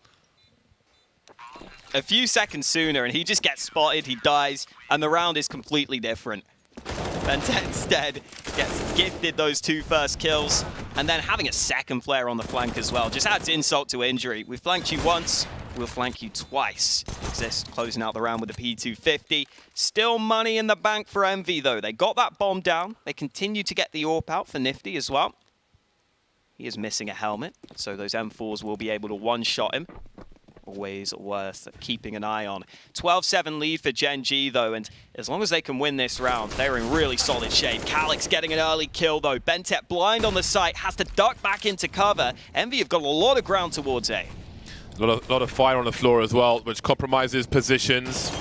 A few seconds sooner and he just gets spotted, he dies, and the round is completely different. Bentett instead gets gifted those 2 first kills, and then having a second player on the flank as well just adds insult to injury. We flanked you once, we'll flank you twice. Exist closing out the round with a P250. Still money in the bank for Envy though. They got that bomb down. They continue to get the AWP out for Nifty as well. He is missing a helmet, so those M4s will be able to one-shot him. Always worth keeping an eye on. 12-7 lead for Gen.G though, and as long as they can win this round, they're in really solid shape. Calyx getting an early kill though. Bentett blind on the site, has to duck back into cover. Envy have got a lot of ground towards A. A lot of fire on the floor as well, which compromises positions.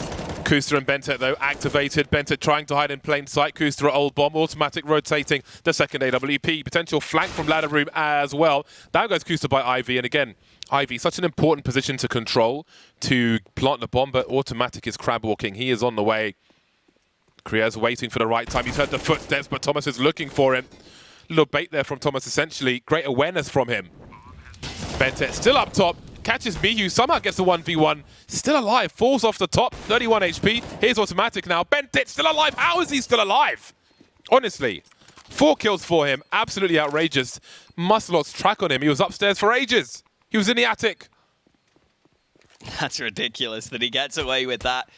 Kusta and Bentett, though, activated. Bentett trying to hide in plain sight. Kusta at old bomb. Automatic rotating the second AWP. Potential flank from ladder room as well. Down goes Kusta by Ivy. And again, Ivy, such an important position to control, to plant the bomb, but Automatic is crab walking. He is on the way. K.R.A.E's waiting for the right time. He's heard the footsteps, but Thomas is looking for him. Little bait there from Thomas, essentially. Great awareness from him. Bentett still up top. Catches Miyu, somehow gets the 1v1. Still alive, falls off the top, 31 HP. Here's Automatic now. Bentett still alive. How is he still alive? Honestly, 4 kills for him. Absolutely outrageous. Musclelock's track on him. He was upstairs for ages. He was in the attic. That's ridiculous that he gets away with that.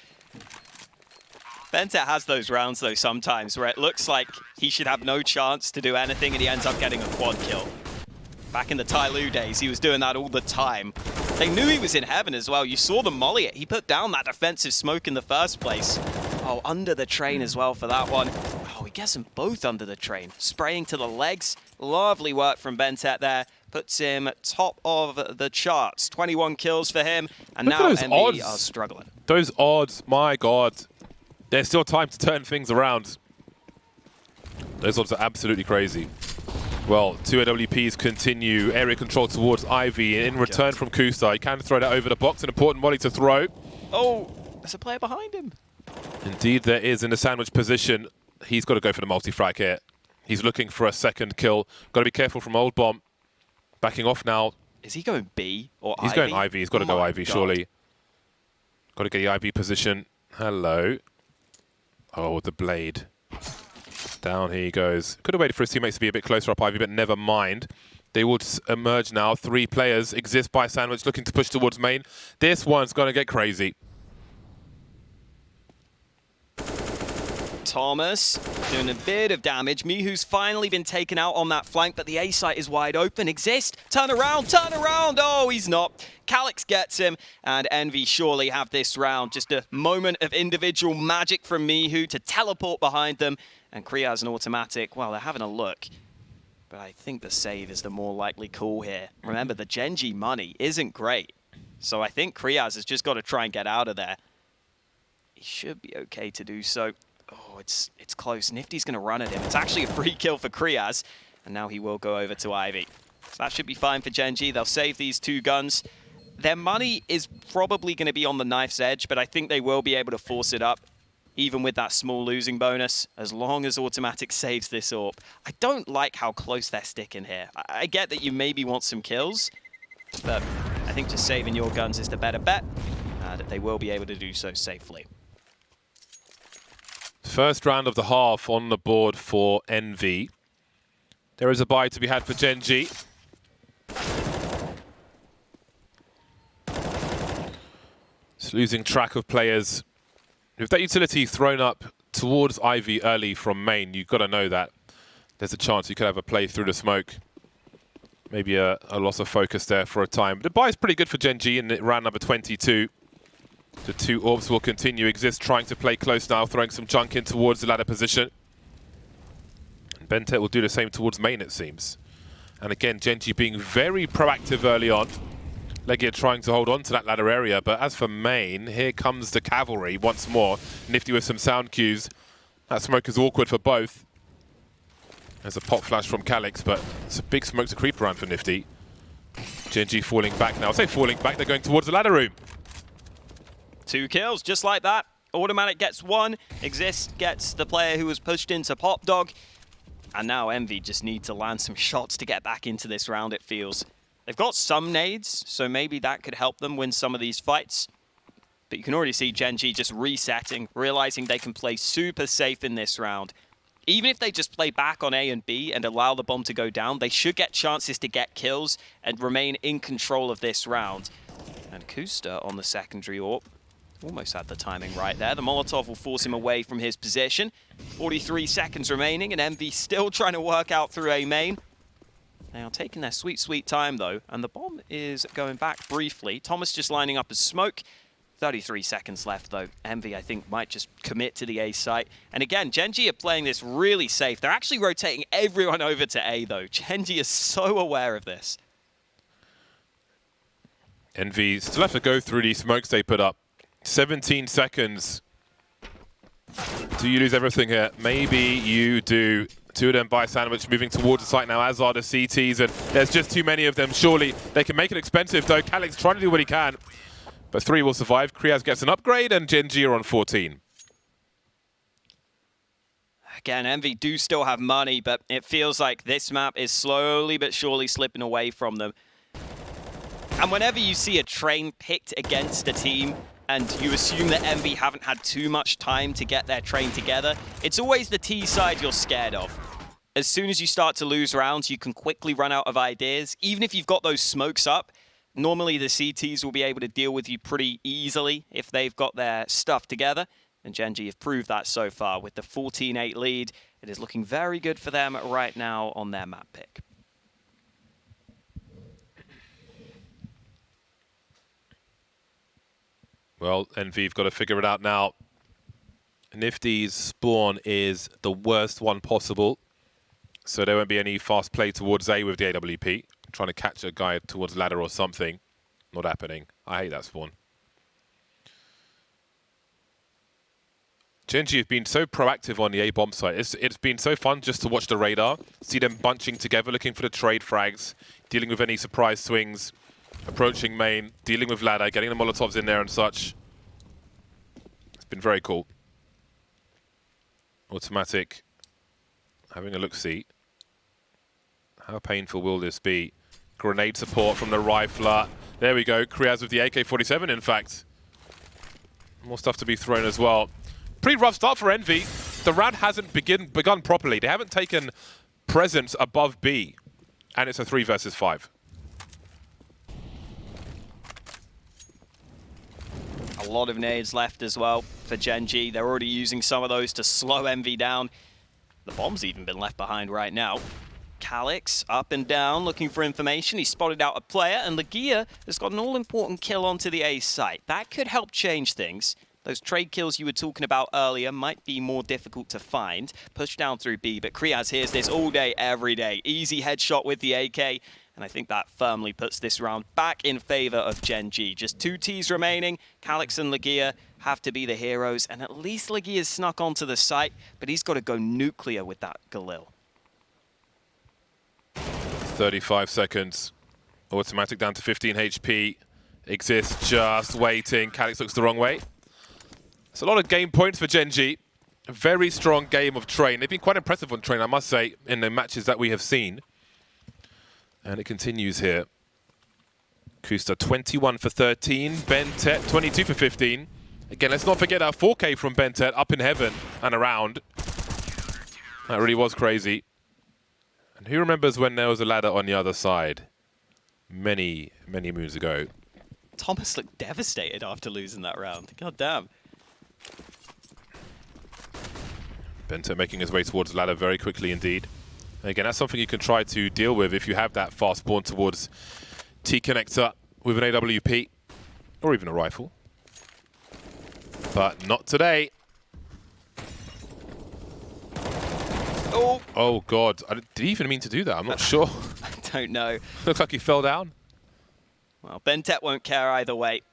Bentett has those rounds though sometimes where it looks like he should have no chance to do anything and he ends up getting a quad kill. Back in the Tyloo days, he was doing that all the time. They knew he was in heaven as well. You saw the molly it. He put down that defensive smoke in the first place. Oh, under the train as well for that one. Oh, he gets them both under the train. Spraying to the legs. Lovely work from Bentett there. Puts him top of the charts. 21 kills for him. And now Envy are struggling. Those odds, my God. There's still time to turn things around. Those odds are absolutely crazy. Well, two AWPs continue area control towards Ivy. In return from Kusta, he can throw that over the box. An important volley to throw. Oh, there's a player behind him. Indeed, there is in the sandwich position. He's got to go for the multi-frag here. He's looking for a second kill. Got to be careful from Old Bomb. Backing off now. Is he going B or Ivy? He's going Ivy. He's got to go Ivy, God. surely. Got to get the Ivy position. Hello. Oh, the blade. Down he goes. Could have waited for his teammates to be a bit closer up Ivy, but never mind. They will emerge now. 3 players exist by sandwich, looking to push towards main. This one's going to get crazy. Thomas doing a bit of damage. Mihu's finally been taken out on that flank, but the A site is wide open. Exist, turn around, turn around. Oh, he's not. Calix gets him, and Envy surely have this round. Just a moment of individual magic from Mihu to teleport behind them. And K.R.A.E has an automatic. Well, they're having a look. But I think the save is the more likely call here. Remember, the Gen.G money isn't great. So I think K.R.A.E has just got to try and get out of there. He should be okay to do so. Oh, it's close. Nifty's going to run at him. It's actually a free kill for K.R.A.E. And now he will go over to Ivy. So that should be fine for Gen.G. They'll save these 2 guns. Their money is probably going to be on the knife's edge, but I think they will be able to force it up, even with that small losing bonus, as long as automatic saves this AWP. I don't like how close they're sticking here. I get that you maybe want some kills, but I think just saving your guns is the better bet, and they will be able to do so safely. First round of the half on the board for NV. There is a buy to be had for Gen.G. It's losing track of players. With that utility thrown up towards Ivy early from main, you've got to know that there's a chance you could have a play through the smoke. Maybe a loss of focus there for a time. But the buy is pretty good for Gen.G in round number 22. The 2 orbs will continue. Exist trying to play close now, throwing some junk in towards the ladder position. And Dntel will do the same towards main, it seems. And again, Gen.G being very proactive early on. Legia trying to hold on to that ladder area, but as for main, here comes the cavalry once more. Nifty with some sound cues. That smoke is awkward for both. There's a pop flash from Calix, but it's a big smoke to creep around for Nifty. Gen.G falling back now. I say falling back, they're going towards the ladder room. 2 kills, just like that. Automatic gets 1. Exist gets the player who was pushed into Pop Dog. And now Envy just need to land some shots to get back into this round, it feels. They've got some nades, so maybe that could help them win some of these fights. But you can already see Gen.G just resetting, realizing they can play super safe in this round. Even if they just play back on A and B and allow the bomb to go down, they should get chances to get kills and remain in control of this round. And Kusta on the secondary AWP. Almost had the timing right there. The Molotov will force him away from his position. 43 seconds remaining, and Envy still trying to work out through A main. They are taking their sweet, sweet time, though, and the bomb is going back briefly. Thomas just lining up as smoke. 33 seconds left, though. Envy, I think, might just commit to the A site. And again, Gen.G are playing this really safe. They're actually rotating everyone over to A, though. Gen.G is so aware of this. Envy still have to go through these smokes they put up. 17 seconds. Do you lose everything here? Maybe you do. 2 of them by sandwich moving towards the site now, as are the CTs, and there's just too many of them. Surely they can make it expensive, though. Calix trying to do what he can. But 3 will survive. K.R.A.E gets an upgrade, and Gen.G are on 14. Again, Envy do still have money, but it feels like this map is slowly but surely slipping away from them. And whenever you see a train picked against a team, and you assume that Envy haven't had too much time to get their train together, it's always the T side you're scared of. As soon as you start to lose rounds, you can quickly run out of ideas. Even if you've got those smokes up, normally the CTs will be able to deal with you pretty easily if they've got their stuff together. And Gen.G have proved that so far with the 14-8 lead. It is looking very good for them right now on their map pick. Well, Envy have got to figure it out now. Nifty's spawn is the worst one possible, so there won't be any fast play towards A with the AWP. Trying to catch a guy towards ladder or something. Not happening. I hate that spawn. Gen.G have been so proactive on the A bomb site. It's been so fun just to watch the radar, see them bunching together, looking for the trade frags, dealing with any surprise swings, approaching main, dealing with ladder, getting the Molotovs in there and such. It's been very cool. Automatic, having a look-see. How painful will this be? Grenade support from the rifler. There we go, Kriaz with the AK-47 in fact. More stuff to be thrown as well. Pretty rough start for Envy. The round hasn't begun properly. They haven't taken presence above B. And it's a 3 versus 5. A lot of nades left as well for Gen.G. They're already using some of those to slow Envy down. The bomb's even been left behind right now. Calix up and down looking for information. He spotted out a player, and Legia has got an all-important kill onto the A site. That could help change things. Those trade kills you were talking about earlier might be more difficult to find. Push down through B, but Kriaz hears this all day, every day. Easy headshot with the AK, and I think that firmly puts this round back in favor of Gen.G. Just 2 Ts remaining. Calix and Legia have to be the heroes, and at least Legia's snuck onto the site, but he's got to go nuclear with that Galil. 35 seconds. Automatic down to 15 HP. Exists just waiting. Calix looks the wrong way. It's a lot of game points for Gen.G. A very strong game of Train. They've been quite impressive on Train, I must say, in the matches that we have seen. And it continues here. Kusta 21 for 13. Bentet 22 for 15. Again, let's not forget our 4K from Bentet up in heaven and around. That really was crazy. And who remembers when there was a ladder on the other side? Many, many moons ago. Thomas looked devastated after losing that round. God damn. Bentet making his way towards the ladder very quickly indeed. And again, that's something you can try to deal with if you have that fast spawn towards T-connector with an AWP or even a rifle. But not today. Oh God, did he even mean to do that? I'm not sure. I don't know. Looks like he fell down. Well, Bentet won't care either way.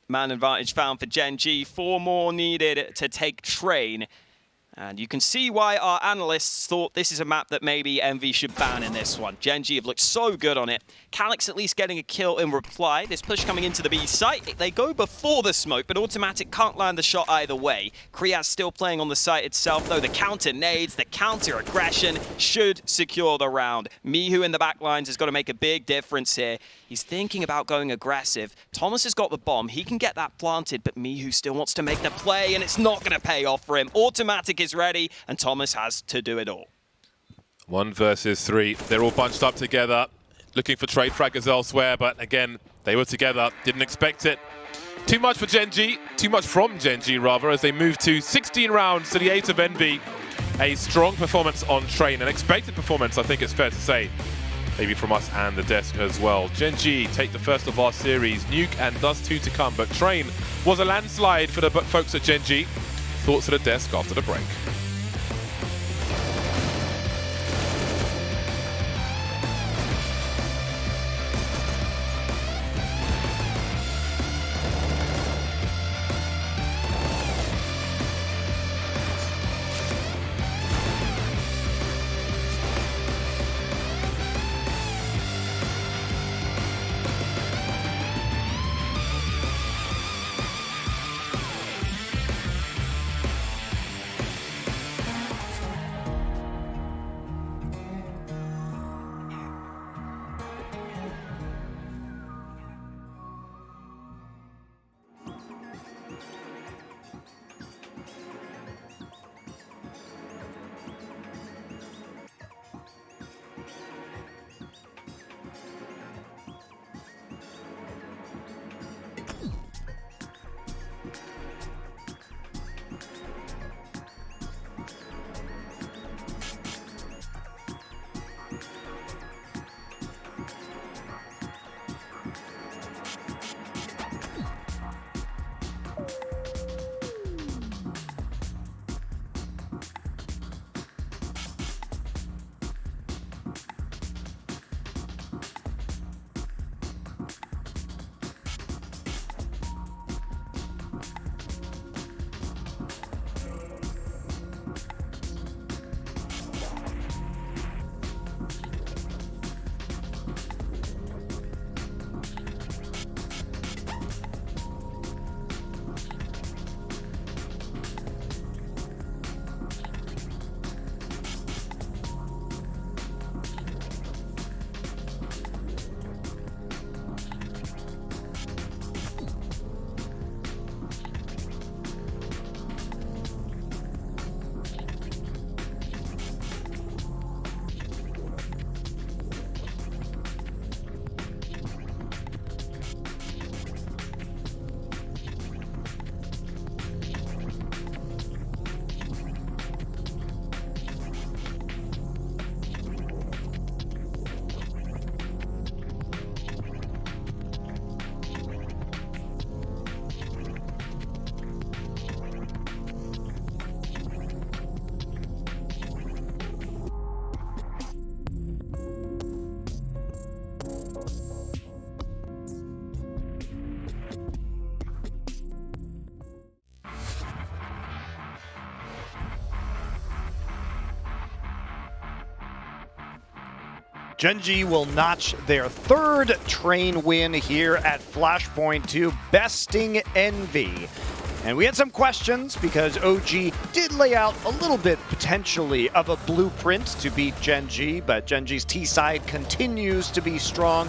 Man advantage found for Gen.G. 4 more needed to take Train. And you can see why our analysts thought this is a map that maybe Envy should ban in this one. Gen.G have looked so good on it. Calix at least getting a kill in reply. This push coming into the B site. They go before the smoke, but Automatic can't land the shot either way. Kriaz still playing on the site itself, though. The counter nades, the counter aggression should secure the round. Mihu in the back lines has got to make a big difference here. He's thinking about going aggressive. Thomas has got the bomb. He can get that planted, but Mihu still wants to make the play, and it's not going to pay off for him. Automatic is ready, and Thomas has to do it all. 1 versus 3. They're all bunched up together, looking for trade fraggers elsewhere, but again, they were together. Didn't expect it. Too much for Gen.G, too much from Gen.G rather, as they move to 16 rounds to the 8 of Envy. A strong performance on Train, an expected performance, I think it's fair to say. Maybe from us and the desk as well. Gen.G take the first of our series. Nuke and thus 2 to come, but Train was a landslide for the folks at Gen.G. Thoughts at the desk after the break. Gen.G will notch their third train win here at Flashpoint 2, besting Envy. And we had some questions because OG did lay out a little bit potentially of a blueprint to beat Gen.G, but Gen.G's T side continues to be strong.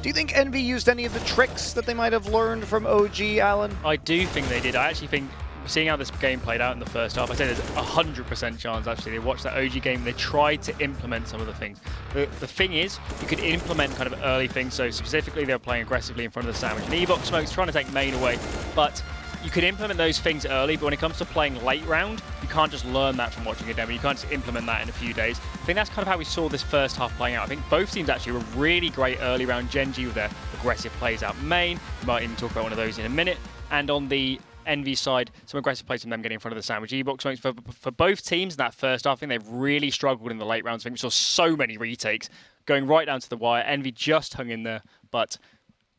Do you think Envy used any of the tricks that they might have learned from OG, Alan? I do think they did. I actually think, seeing how this game played out in the first half, I say there's a 100% chance actually they watched that OG game, they tried to implement some of the things. The thing is, you could implement kind of early things, so specifically they were playing aggressively in front of the sandwich. And Evox Smoke's trying to take main away, but you could implement those things early, but when it comes to playing late round, you can't just learn that from watching a demo. You can't just implement that in a few days. I think that's kind of how we saw this first half playing out. I think both teams actually were really great early round. Gen.G with their aggressive plays out main. We might even talk about one of those in a minute. And on the Envy side, some aggressive plays from them getting in front of the sandwich. Evox Smokes for both teams in that first half, I think they've really struggled in the late rounds. I think we saw so many retakes going right down to the wire. Envy just hung in there, but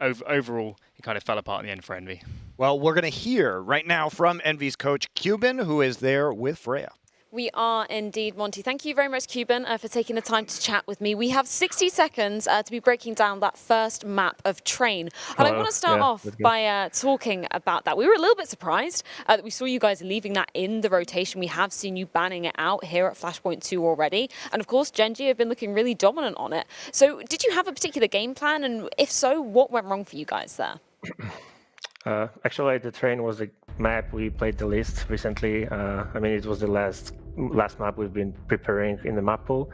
overall, it kind of fell apart in the end for Envy. Well, we're going to hear right now from Envy's coach, Cuban, who is there with Freya. We are indeed, Monty. Thank you very much, Cuban, for taking the time to chat with me. We have 60 seconds to be breaking down that first map of Train. And I want to start off by talking about that. We were a little bit surprised that we saw you guys leaving that in the rotation. We have seen you banning it out here at Flashpoint 2 already. And of course, Gen.G have been looking really dominant on it. So did you have a particular game plan? And if so, what went wrong for you guys there? Actually, the Train was a map we played the least recently. I mean, it was the last map we've been preparing in the map pool.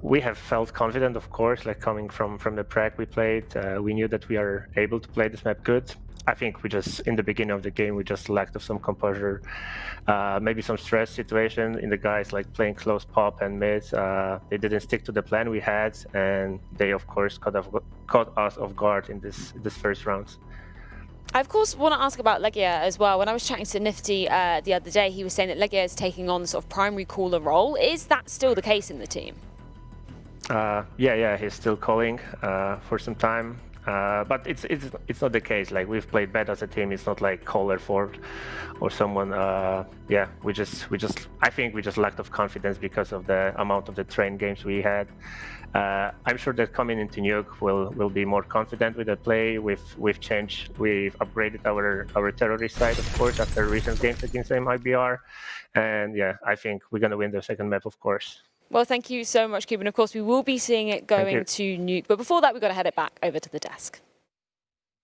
We have felt confident, of course, like coming from the prec we played. We knew that we are able to play this map good. I think we just, in the beginning of the game, we just lacked of some composure, maybe some stress situation in the guys like playing close pop and mid. They didn't stick to the plan we had, and they, of course, caught us off guard in this first round. I, of course, want to ask about Legia as well. When I was chatting to Nifty the other day, he was saying that Legia is taking on the sort of primary caller role. Is that still the case in the team? Yeah, he's still calling for some time. But it's not the case. Like, we've played bad as a team. It's not like caller forward or someone. We just I think we just lacked of confidence because of the amount of the train games we had. I'm sure that coming into Nuke will be more confident with the play. We've changed. We've upgraded our terrorist side, of course, after recent games against MIBR. And yeah, I think we're gonna win the second map, of course. Well, thank you so much, Cuban. Of course, we will be seeing it going to Nuke. But before that, we've got to head it back over to the desk.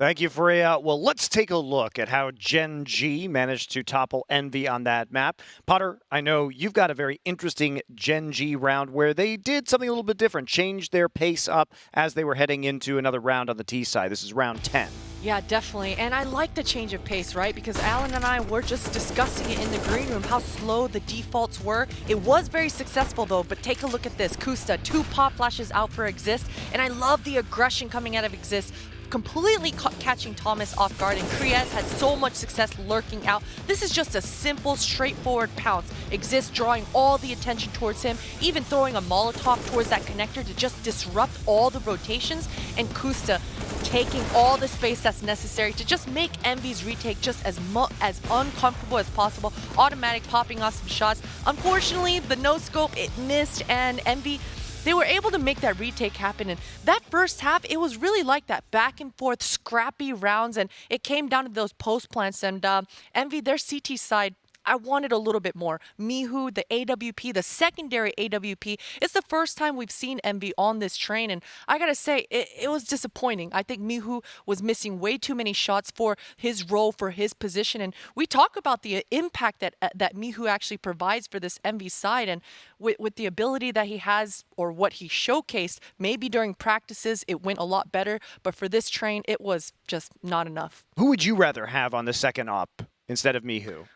Thank you, Freya. Well, let's take a look at how Gen.G managed to topple Envy on that map. Potter, I know you've got a very interesting Gen.G round where they did something a little bit different, changed their pace up as they were heading into another round on the T side. This is round 10. Yeah, definitely. And I like the change of pace, right? Because Alan and I were just discussing it in the green room, how slow the defaults were. It was very successful, though, but take a look at this. Kusta, 2 pop flashes out for Exist, and I love the aggression coming out of Exist, completely catching Thomas off guard, and C.R.A.E had so much success lurking out. This is just a simple, straightforward pounce. Exist drawing all the attention towards him, even throwing a Molotov towards that connector to just disrupt all the rotations, and Kusta taking all the space that's necessary to just make Envy's retake just as uncomfortable as possible, automatic popping off some shots. Unfortunately, the no-scope, it missed, and Envy, they were able to make that retake happen. And that first half, it was really like that back and forth, scrappy rounds, and it came down to those post plants. And Envy, their CT side, I wanted a little bit more. Mihu, the AWP, the secondary AWP, it's the first time we've seen Envy on this train, and I gotta say, it was disappointing. I think Mihu was missing way too many shots for his role, for his position, and we talk about the impact that Mihu actually provides for this Envy side, and with the ability that he has, or what he showcased, maybe during practices, it went a lot better, but for this train, it was just not enough. Who would you rather have on the second op instead of Mihu?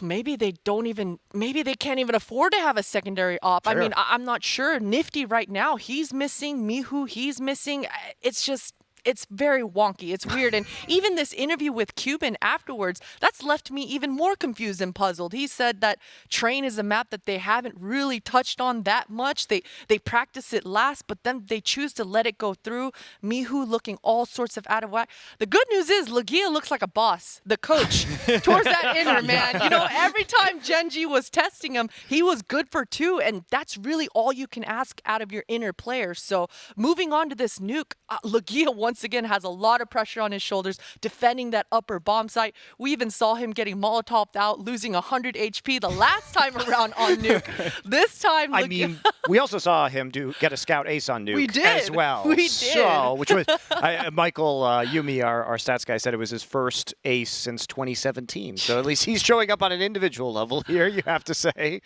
Maybe they can't even afford to have a secondary op. Fair. I mean, I'm not sure. Nifty right now, he's missing. Mihu, he's missing. It's just, it's very wonky. It's weird. And even this interview with Cuban afterwards, that's left me even more confused and puzzled. He said that Train is a map that they haven't really touched on that much. They practice it last, but then they choose to let it go through. Mihu looking all sorts of out of whack. The good news is Legia looks like a boss, the coach, towards that inner, man. You know, every time Gen.G was testing him, he was good for 2, and that's really all you can ask out of your inner players. So moving on to this nuke, Legia once again has a lot of pressure on his shoulders, defending that upper bomb site. We even saw him getting Molotoved out, losing 100 HP the last time around on nuke. This time, I mean, we also saw him get a scout ace on nuke we did. as well. We did. So, which was Michael Yumi, our stats guy, said it was his first ace since 2017. So at least he's showing up on an individual level here, you have to say.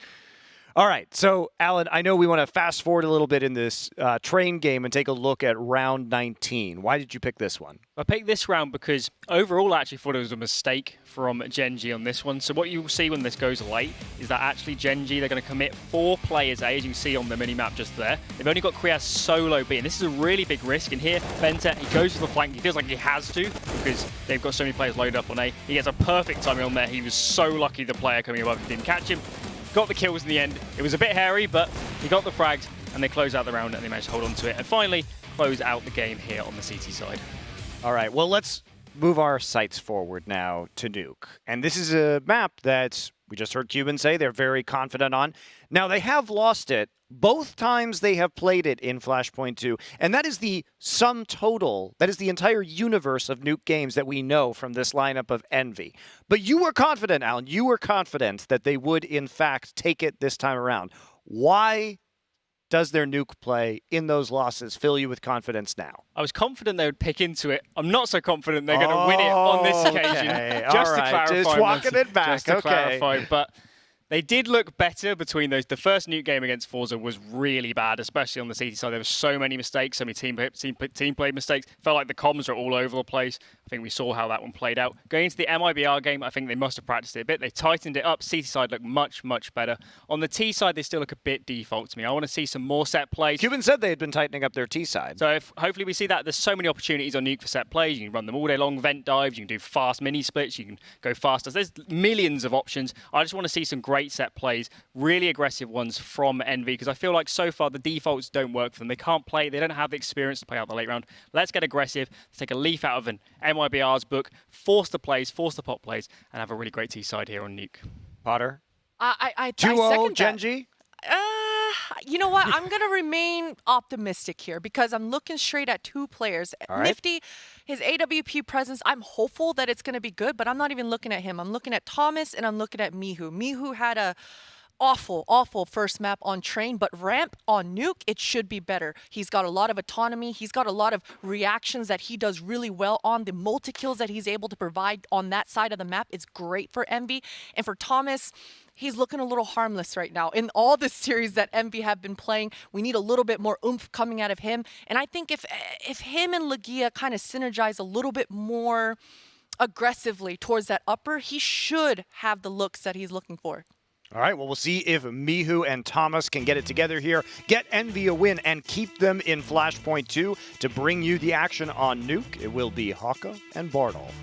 All right, so Alan, I know we want to fast forward a little bit in this Train game and take a look at round 19. Why did you pick this one? I picked this round because overall I actually thought it was a mistake from Gen.G on this one. So what you will see when this goes late is that actually Gen.G, they're going to commit 4 players A, as you can see on the mini-map just there. They've only got K.R.A.E solo B, and this is a really big risk. And here, Benta, he goes for the flank. He feels like he has to because they've got so many players loaded up on A. He gets a perfect timing on there. He was so lucky the player coming above didn't catch him. Got the kills in the end. It was a bit hairy, but he got the frags, and they close out the round, and they managed to hold on to it. And finally, close out the game here on the CT side. All right, well, let's move our sights forward now to nuke. And this is a map that we just heard Cuban say they're very confident on. Now, they have lost it both times they have played it in Flashpoint 2, and that is the sum total, that is the entire universe of nuke games that we know from this lineup of Envy. But you were confident, Alan, you were confident that they would, in fact, take it this time around. Why does their nuke play in those losses fill you with confidence now? I was confident they would pick into it. I'm not so confident they're going to win it on this occasion. Just to clarify. Just walking it back. Just to clarify, but they did look better between those. The first nuke game against Forza was really bad, especially on the CT side. There were so many mistakes, so many team play mistakes. Felt like the comms were all over the place. I think we saw how that one played out. Going into the MIBR game, I think they must have practiced it a bit. They tightened it up. CT side looked much, much better. On the T side, they still look a bit default to me. I want to see some more set plays. Cuban said they had been tightening up their T side. So hopefully we see that. There's so many opportunities on nuke for set plays. You can run them all day long, vent dives. You can do fast mini splits. You can go faster. There's millions of options. I just want to see some great set plays, really aggressive ones from Envy, because I feel like so far the defaults don't work for them. They can't play. They don't have the experience to play out the late round. Let's get aggressive. Let's take a leaf out of an MIBR's book, force the plays, force the pop plays, and have a really great T side here on nuke. Potter? I 2-0 Gen.G? You know what? I'm going to remain optimistic here because I'm looking straight at 2 players. Right. Nifty, his AWP presence, I'm hopeful that it's going to be good, but I'm not even looking at him. I'm looking at Thomas and I'm looking at Mihu. Mihu had a awful first map on Train, but ramp on nuke, it should be better. He's got a lot of autonomy. He's got a lot of reactions that he does really well on. The multi-kills that he's able to provide on that side of the map is great for Envy. And for Thomas, he's looking a little harmless right now. In all this series that Envy have been playing, we need a little bit more oomph coming out of him. And I think if him and Legia kind of synergize a little bit more aggressively towards that upper, he should have the looks that he's looking for. All right, well, we'll see if Mihu and Thomas can get it together here, get Envy a win, and keep them in Flashpoint 2 to bring you the action on nuke. It will be Haka and Bardolph.